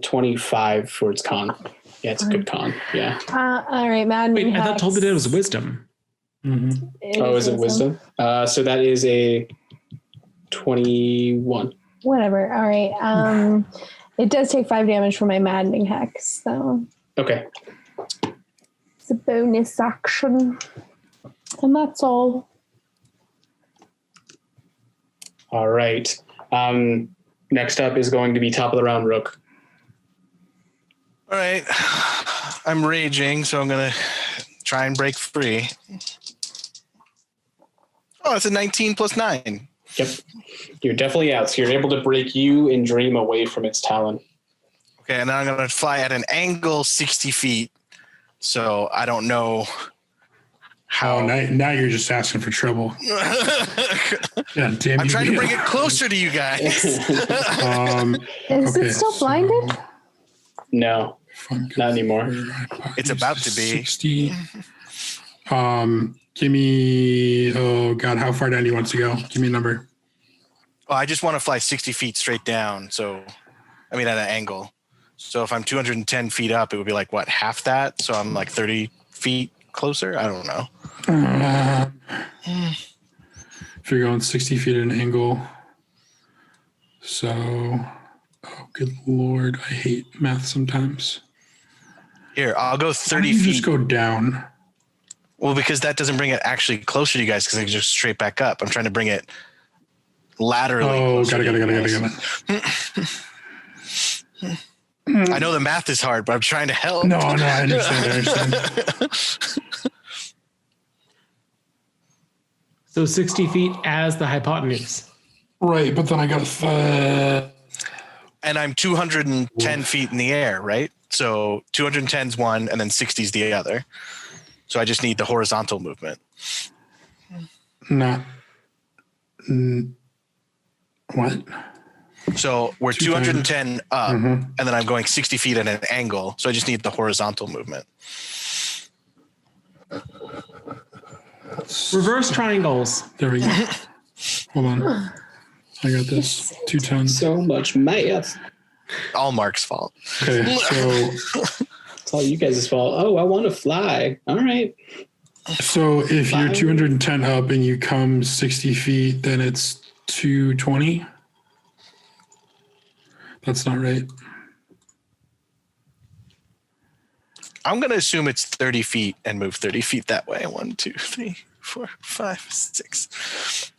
25 for its con. Yeah, it's a good con. Yeah. All right, Maddening Wait, I thought Hex. Toll the Dead was wisdom. Mm-hmm. Oh, is it wisdom? So that is a 21. Whatever. All right. It does take 5 damage for my Maddening Hex, so Okay. it's a bonus action. And that's all. All right. Next up is going to be top of the round, Rook. All right. I'm raging, so I'm going to try and break free. Oh, it's a 19 plus 9. Yep. You're definitely out. So you're able to break you and Dream away from its talon. Okay, and then I'm going to fly at an angle 60 feet. So I don't know how. Oh, now you're just asking for trouble. Yeah, damn. I'm trying to bring it closer to you guys. Is Okay, it still so- blinded? No, not anymore. It's about to be. 60. Give me, oh God, how far down do you want to go? Give me a number. Oh, I just want to fly 60 feet straight down. So, I mean, at an angle. So if I'm 210 feet up, it would be like, what, half that? So I'm like 30 feet closer? I don't know. If you're going 60 feet at an angle. So, oh, good Lord. I hate math sometimes. Here, I'll go 30 you feet. Just go down. Well, because that doesn't bring it actually closer to you guys because I can just straight back up. I'm trying to bring it laterally. Oh, got it. I know the math is hard, but I'm trying to help. No, I understand. So 60 feet as the hypotenuse. Right, but then I got and I'm 210 feet in the air, right? So 210 is one, and then 60 is the other. So I just need the horizontal movement. What? So we're 210 up, and then I'm going 60 feet at an angle. So I just need the horizontal movement. Reverse triangles. There we go. Hold on. I got this. 210. So much math. All Mark's fault. Okay, so It's all you guys' fault. Oh, I want to fly. All right. So if you're 210 up and you come 60 feet, then it's 220. That's not right. I'm going to assume it's 30 feet and move 30 feet that way. 1, 2, 3, 4, 5, 6.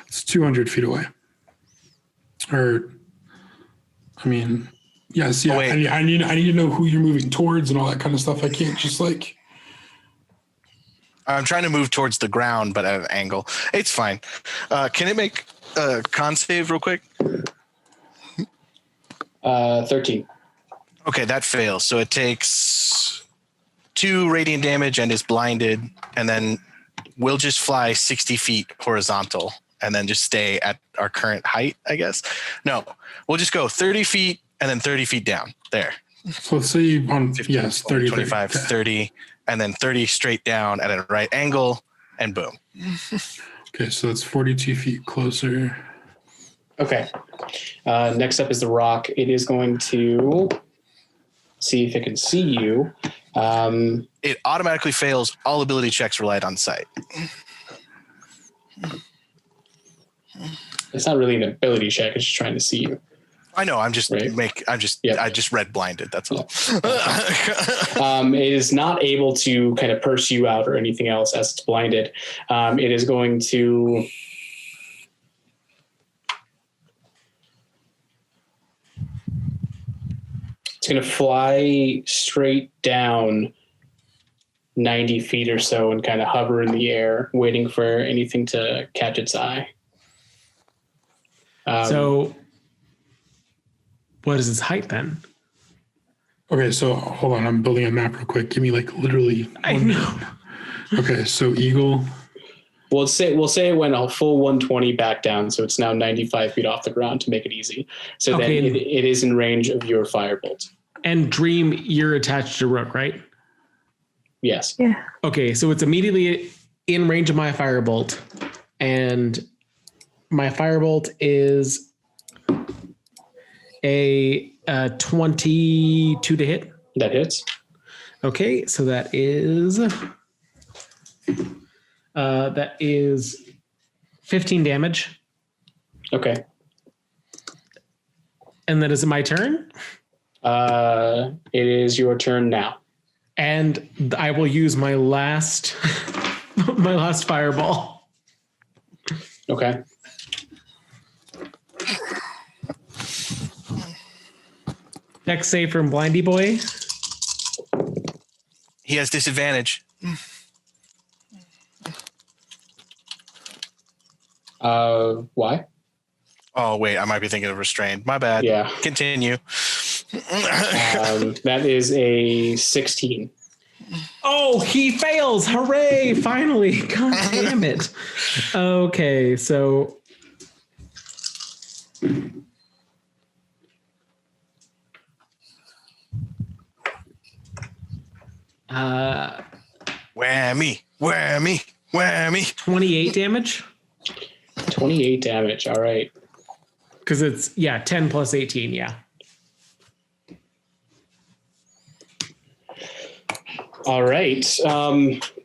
It's 200 feet away. Or, I mean, yes, yeah. Oh, wait. I need to know who you're moving towards and all that kind of stuff. I can't just like. I'm trying to move towards the ground, but at an angle. It's fine. Can it make a con save real quick? 13. Okay, that fails. So it takes 2 radiant damage and is blinded, and then we'll just fly 60 feet horizontal and then just stay at our current height, I guess. No, we'll just go 30 feet and then 30 feet down. There. So let's say on 15, yes, 30, 25, 30, and then 30 straight down at a right angle, and boom. Okay, so that's 42 feet closer. Okay. Next up is the rock. It is going to see if it can see you. It automatically fails all ability checks relied on sight. It's not really an ability check. It's just trying to see you. I know. I'm just Right. I just read blinded. That's all. It is not able to kind of purse you out or anything else as it's blinded. It is going to. It's going to fly straight down 90 feet or so and kind of hover in the air, waiting for anything to catch its eye. So what is its height then? Okay, so hold on. I'm building a map real quick. Give me like literally. I know. Okay, so Eagle. we'll say it went a full 120 back down, so it's now 95 feet off the ground to make it easy. So Okay. then it is in range of your firebolt. And Dream, you're attached to Rook, right? Yes. Yeah. Okay, so it's immediately in range of my firebolt, and my firebolt is a 22 to hit. That hits. Okay, so that is 15 damage, Okay. and then is it my turn? It is your turn now. And I will use my last my last fireball. Okay. Dex save from Blindy Boy. He has disadvantage. Why? Oh, wait, I might be thinking of restrained. My bad. Yeah. Continue. That is a 16. Oh, he fails. Hooray. Finally. God damn it. Okay, so Whammy, whammy, whammy. 28 damage. 28 damage. All right. Because it's 10 plus 18. Yeah. All right.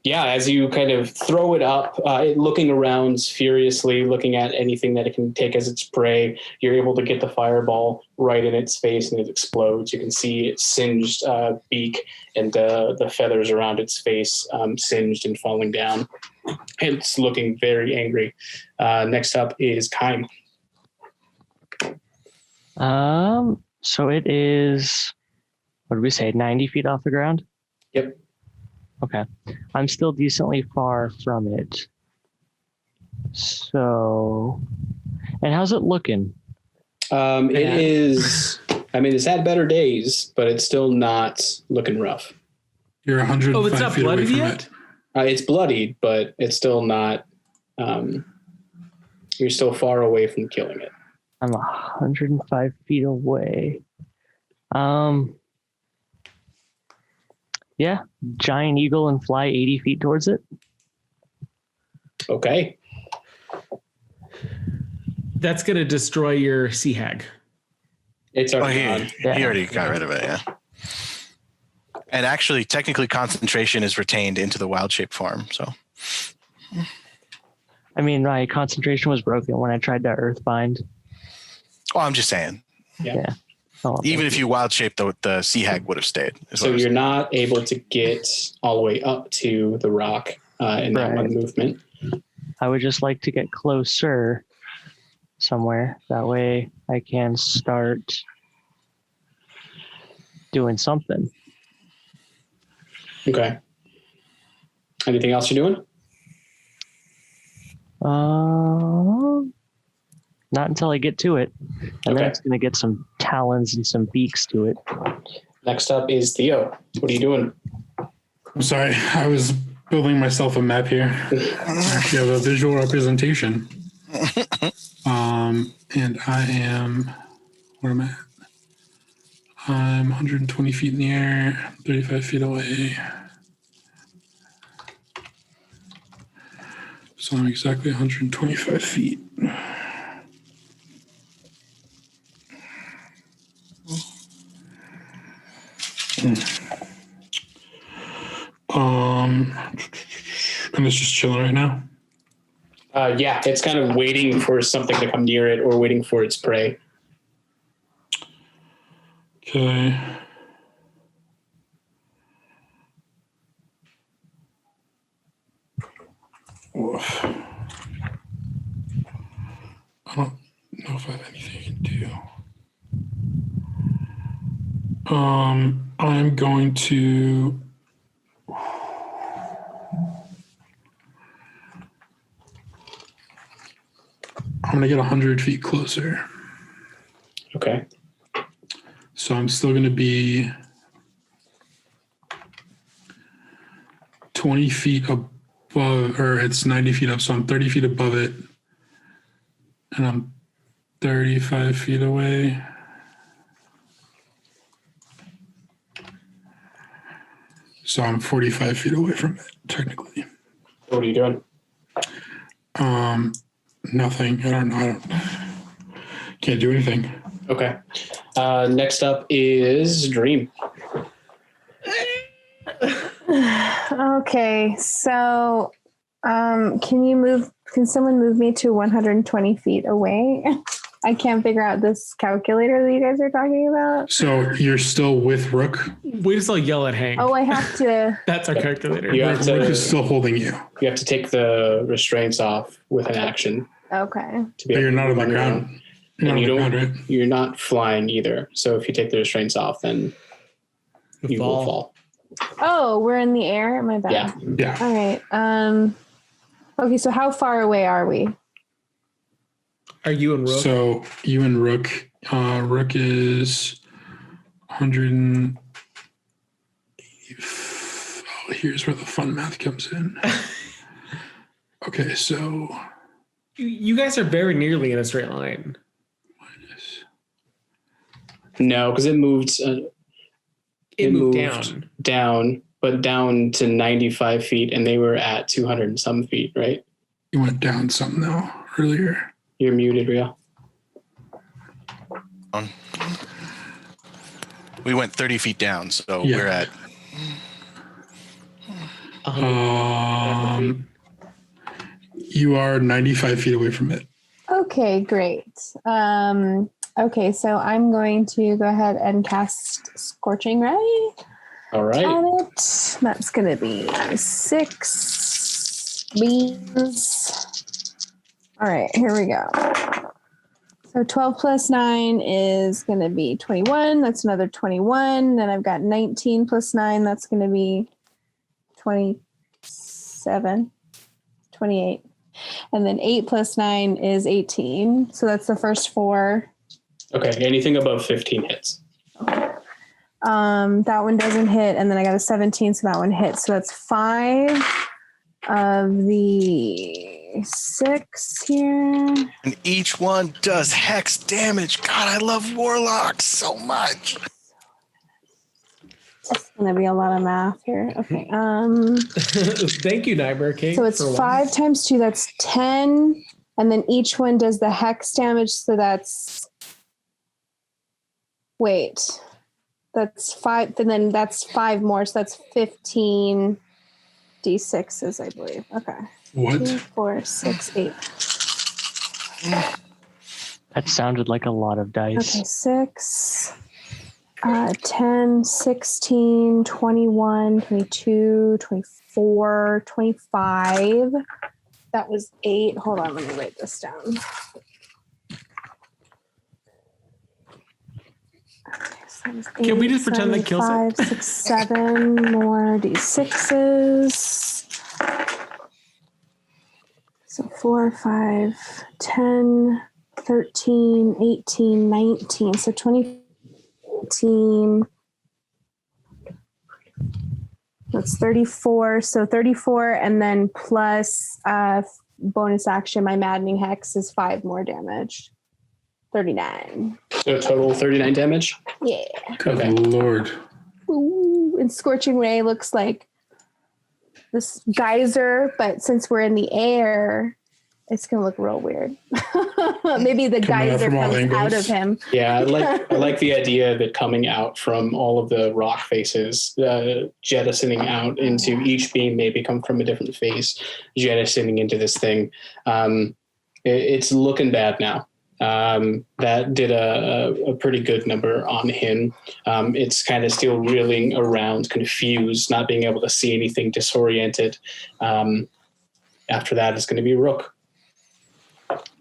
As you kind of throw it up, looking around furiously, looking at anything that it can take as its prey, you're able to get the fireball right in its face and it explodes. You can see its singed beak and the feathers around its face singed and falling down. It's looking very angry. Next up is Kime. So it is, what did we say, 90 feet off the ground? Yep. Okay. I'm still decently far from it. So, and how's it looking? It is, it's had better days, but it's still not looking rough. You're 105 Oh, it's not feet away bloodied from yet? it. It's bloodied, but it's still not, you're still far away from killing it. I'm 105 feet away. Yeah, giant eagle and fly 80 feet towards it. Okay. That's going to destroy your sea hag. It's already gone. He already got rid of it, yeah. And actually, technically, concentration is retained into the wild shape form, so. I mean, my concentration was broken when I tried to earthbind. Well, I'm just saying. Yeah. Oh, Even if you wild shaped, the sea hag would have stayed. So you're not able to get all the way up to the rock in that one movement. I would just like to get closer somewhere. That way I can start doing something. Okay. Anything else you're doing? Not until I get to it. And then Okay. it's going to get some talons and some beaks to it. Next up is Theo. What are you doing? I'm sorry. I was building myself a map here. I actually have a visual representation. And I am, where am I at? I'm 120 feet in the air, 35 feet away. So I'm exactly 125 feet. And it's just chilling right now. It's kind of waiting for something to come near it or waiting for its prey. Okay. Oof. I don't know if I have anything I can do. I'm going to. I'm going to get 100 feet closer. Okay. So I'm still going to be 20 feet above, or it's 90 feet up. So I'm 30 feet above it. And I'm 35 feet away. So I'm 45 feet away from it, technically. What are you doing? Nothing. I don't can't do anything. Okay. Next up is Dream. Okay, so can someone move me to 120 feet away? I can't figure out this calculator that you guys are talking about. So you're still with Rook? We just all yell at Hank. Oh, I have to. That's our calculator. You have Rook to, is still holding you. you have to take the restraints off with an action. Okay. To be But able you're to not on move the your ground. own. You're And not you on the don't, ground, right? you're not flying either. So if you take the restraints off, then you will fall. Oh, we're in the air? My bad. Yeah. Yeah. All right. Okay, so how far away are we? Are you and Rook? So you and Rook, Rook is 180. Oh, here's where the fun math comes in. Okay, so You guys are very nearly in a straight line. minus. No, because it moved. It moved down. Down, but down to 95 feet, and they were at 200 and some feet, right? You went down some though, earlier. You're muted, Rio. We went 30 feet down, so Yeah. we're at. You are 95 feet away from it. Okay, great. Okay, so I'm going to go ahead and cast Scorching Ray All right. on it. That's going to be 6 beams. All right, here we go. So 12 plus 9 is going to be 21. That's another 21. Then I've got 19 plus 9. That's going to be 27, 28. And then 8 plus 9 is 18. So that's the first 4. Okay. Anything above 15 hits. That one doesn't hit. And then I got a 17. So that one hits. So that's 5 of the 6 here. And each one does hex damage. God, I love warlocks so much. It's going to be a lot of math here. Okay. Thank you, Nightmare King. So it's 5 times 2. That's 10. And then each one does the hex damage. So that's... Wait. That's 5. And then that's 5 more. So that's 15 D6s, I believe. Okay. What? 2, 4, 6, 8. That sounded like a lot of dice. Okay, 6, 10, 16, 21, 22, 24, 25. That was 8. Hold on, let me write this down. Okay, so that was 8, Can we just pretend that kills it? 5, 6, 7 more D6s. So 4, 5, 10, 13, 18, 19. So 20. That's 34. So 34, and then plus bonus action, my maddening hex is 5 more damage. 39. So total 39 damage. Yeah. Good Okay. Lord. Ooh, and Scorching Ray looks like this geyser, but since we're in the air, it's gonna look real weird. Maybe the Coming out geyser from all comes out angles. of him. Yeah, I like the idea of it coming out from all of the rock faces, jettisoning out into each beam maybe come from a different face, jettisoning into this thing. It's looking bad now. That did a pretty good number on him. It's kind of still reeling around, confused, not being able to see anything, disoriented. After that, it's going to be Rook.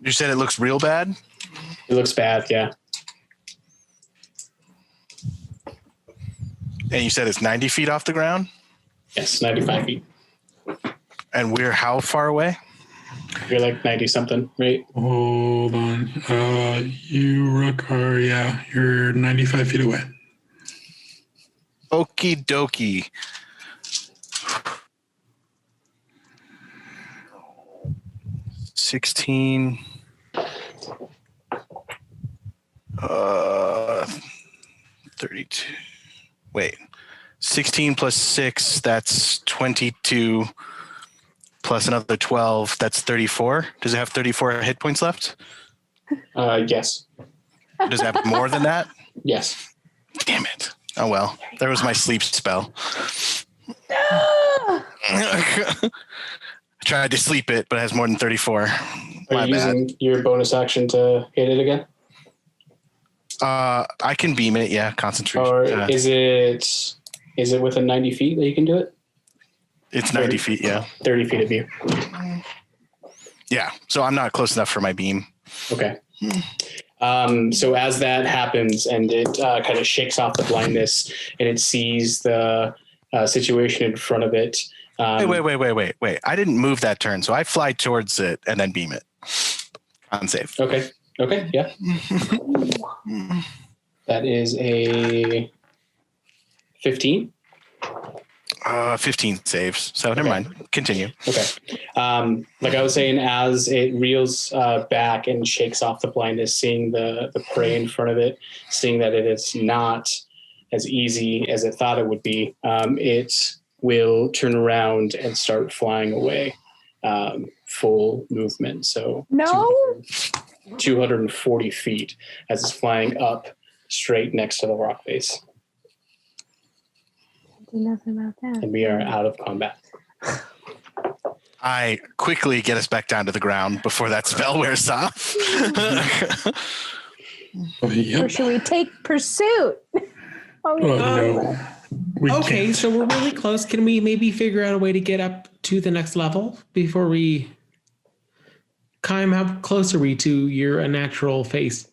You said it looks real bad? It looks bad, yeah. And you said it's 90 feet off the ground? Yes, 95 feet. And we're how far away? You're like 90 something, right? Hold on. You, Rook, are, you're 95 feet away. Okie dokie. $16. 32. Wait. 16 plus 6, that's 22. Plus another 12, that's 34. Does it have 34 hit points left? Yes. Does it have more than that? Yes. Damn it. Oh well. There was my sleep spell. Ah! I tried to sleep it, but it has more than 34. Are My you bad. using your bonus action to hit it again? I can beam it, yeah, concentration. Or is it within 90 feet that you can do it? It's 90 feet, yeah. 30 feet of you. Yeah, so I'm not close enough for my beam. Okay. So as that happens and it kind of shakes off the blindness and it sees the situation in front of it. Wait. I didn't move that turn, so I fly towards it and then beam it. On save. Okay, yeah. That is a 15. 15 saves, so never mind. Continue. Okay. Like I was saying, as it reels back and shakes off the blindness, seeing the prey in front of it, seeing that it is not as easy as it thought it would be, it will turn around and start flying away. full movement. So No. 240 feet as it's flying up straight next to the rock face. Do nothing about that. And we are out of combat. I quickly get us back down to the ground before that spell wears off. Oh, yep. Or should we take pursuit? Oh, no. We Okay, can't. so we're really close. Can we maybe figure out a way to get up to the next level before we... Kaim, how close are we to your unnatural face?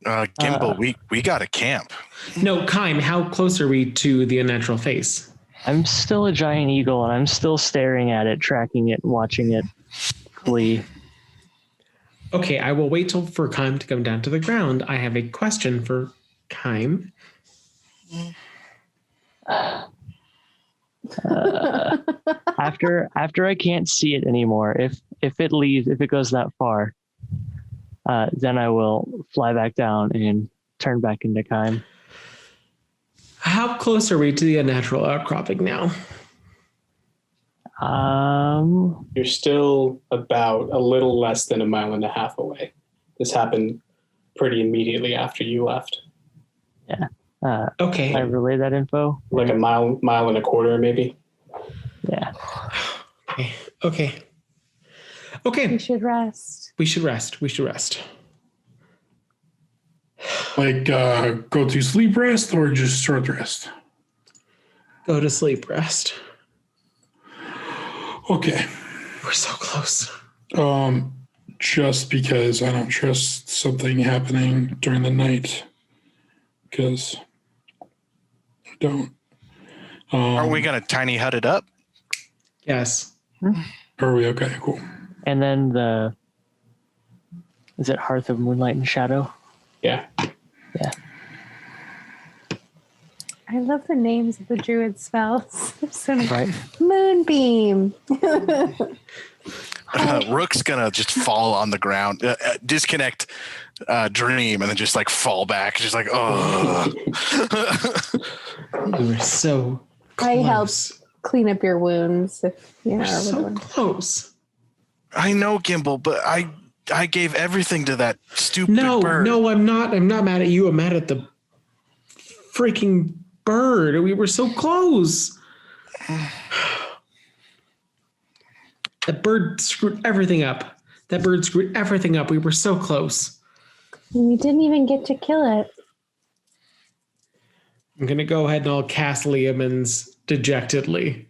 Gimbal, we got to camp. No, Kaim, how close are we to the unnatural face? I'm still a giant eagle, and I'm still staring at it, tracking it, and watching it flee. Okay, I will wait for Kaim to come down to the ground. I have a question for Kaim. After I can't see it anymore, if it leaves, if it goes that far, then I will fly back down and turn back into Kaim. How close are we to the unnatural outcropping now? You're still about a little less than 1.5 miles away. This happened pretty immediately after you left. Yeah. Okay. Can I relay that info? Like a mile and a quarter, maybe. Yeah. Okay. We should rest. We should rest. Like, go to sleep rest or just short rest? Go to sleep, rest. Okay. We're so close. Just because I don't trust something happening during the night. Because I don't. Aren't we going to tiny hut it up? Yes. Are we okay? Cool. And then is it Hearth of Moonlight and Shadow? Yeah. Yeah. I love the names of the druid spells. So nice. Right. Moonbeam. Rook's going to just fall on the ground, disconnect Dream, and then just like fall back. Just like, oh. We were so close. I helped clean up your wounds. If you know, So close. I know, Gimbal, but I gave everything to that stupid bird. No, I'm not. I'm not mad at you. I'm mad at the freaking bird. We were so close. That bird screwed everything up. We were so close. we didn't even get to kill it. I'm going to go ahead and I'll cast Liamans dejectedly.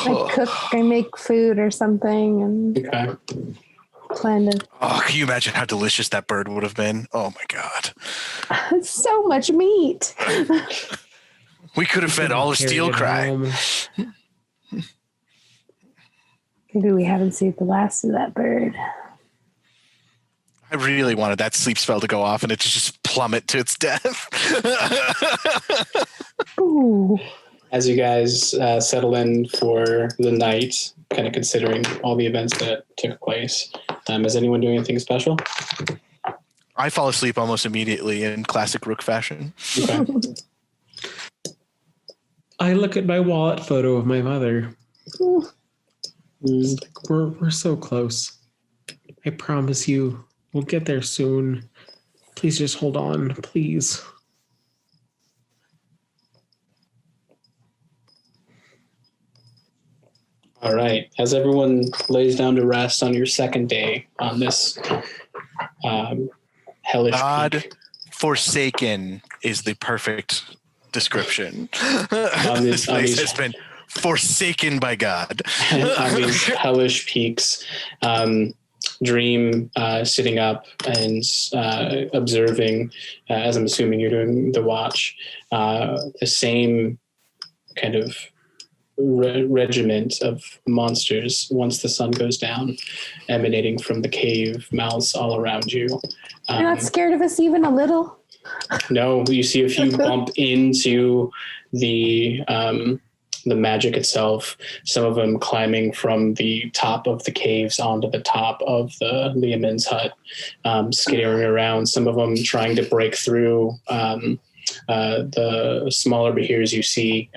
I make food or something and Okay. plan to. Oh, can you imagine how delicious that bird would have been? Oh my God. So much meat. We could have fed all of Steel Cry. Maybe we haven't seen the last of that bird. I really wanted that sleep spell to go off and it to just plummet to its death. Ooh. As you guys settle in for the night, kind of considering all the events that took place, is anyone doing anything special? I fall asleep almost immediately in classic Rook fashion. Okay. I look at my wallet photo of my mother. It's like, we're so close. I promise you, we'll get there soon. Please just hold on, please. All right. As everyone lays down to rest on your second day on this hellish God peak, forsaken is the perfect description. On This these- on place these- has been forsaken by God. on these hellish peaks, Dream sitting up and observing, as I'm assuming you're doing the watch, the same kind of regiment of monsters once the sun goes down, emanating from the cave mouths all around you. You're not scared of us even a little? No, you see a few bump into the magic itself. Some of them climbing from the top of the caves onto the top of the Liamin's hut, skittering around. Some of them trying to break through the smaller Behirs you see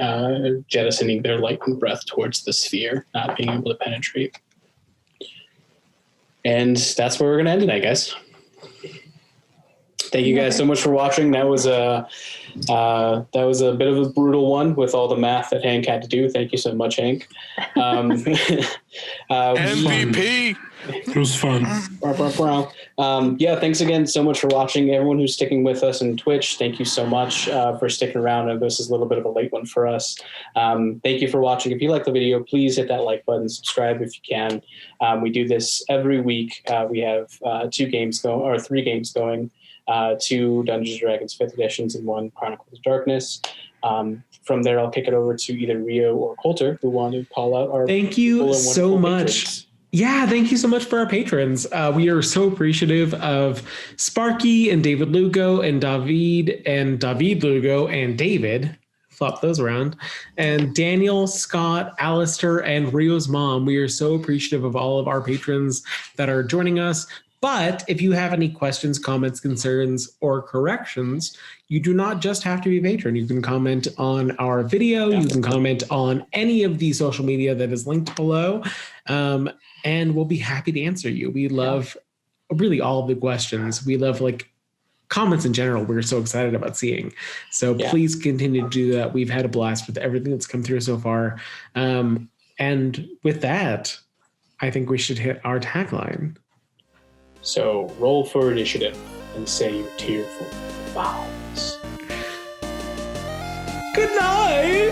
jettisoning their lightning breath towards the sphere, not being able to penetrate. And that's where we're going to end tonight, guys. Thank you guys so much for watching. That was a bit of a brutal one with all the math that Hank had to do. Thank you so much, Hank. MVP. It was fun. Yeah, thanks again so much for watching. Everyone who's sticking with us on Twitch, thank you so much for sticking around. And this is a little bit of a late one for us. Thank you for watching. If you like the video, please hit that like button, subscribe if you can. We do this every week. We have 3 games going. 2 Dungeons & Dragons 5th editions and 1 Chronicles of Darkness. From there, I'll kick it over to either Rio or Coulter, who want to call out our Thank you so much. Patrons. Yeah, thank you so much for our patrons. We are so appreciative of Sparky and David Lugo and David Lugo and David. Flop those around. And Daniel, Scott, Alistair, and Rio's mom. We are so appreciative of all of our patrons that are joining us. But if you have any questions, comments, concerns, or corrections, you do not just have to be a patron. You can comment on our video. You can comment on any of the social media that is linked below. And we'll be happy to answer you. We love really all of the questions. We love comments in general. We're so excited about seeing. So please continue to do that. We've had a blast with everything that's come through so far. And with that, I think we should hit our tagline. So roll for initiative and say your tearful vows. Good night.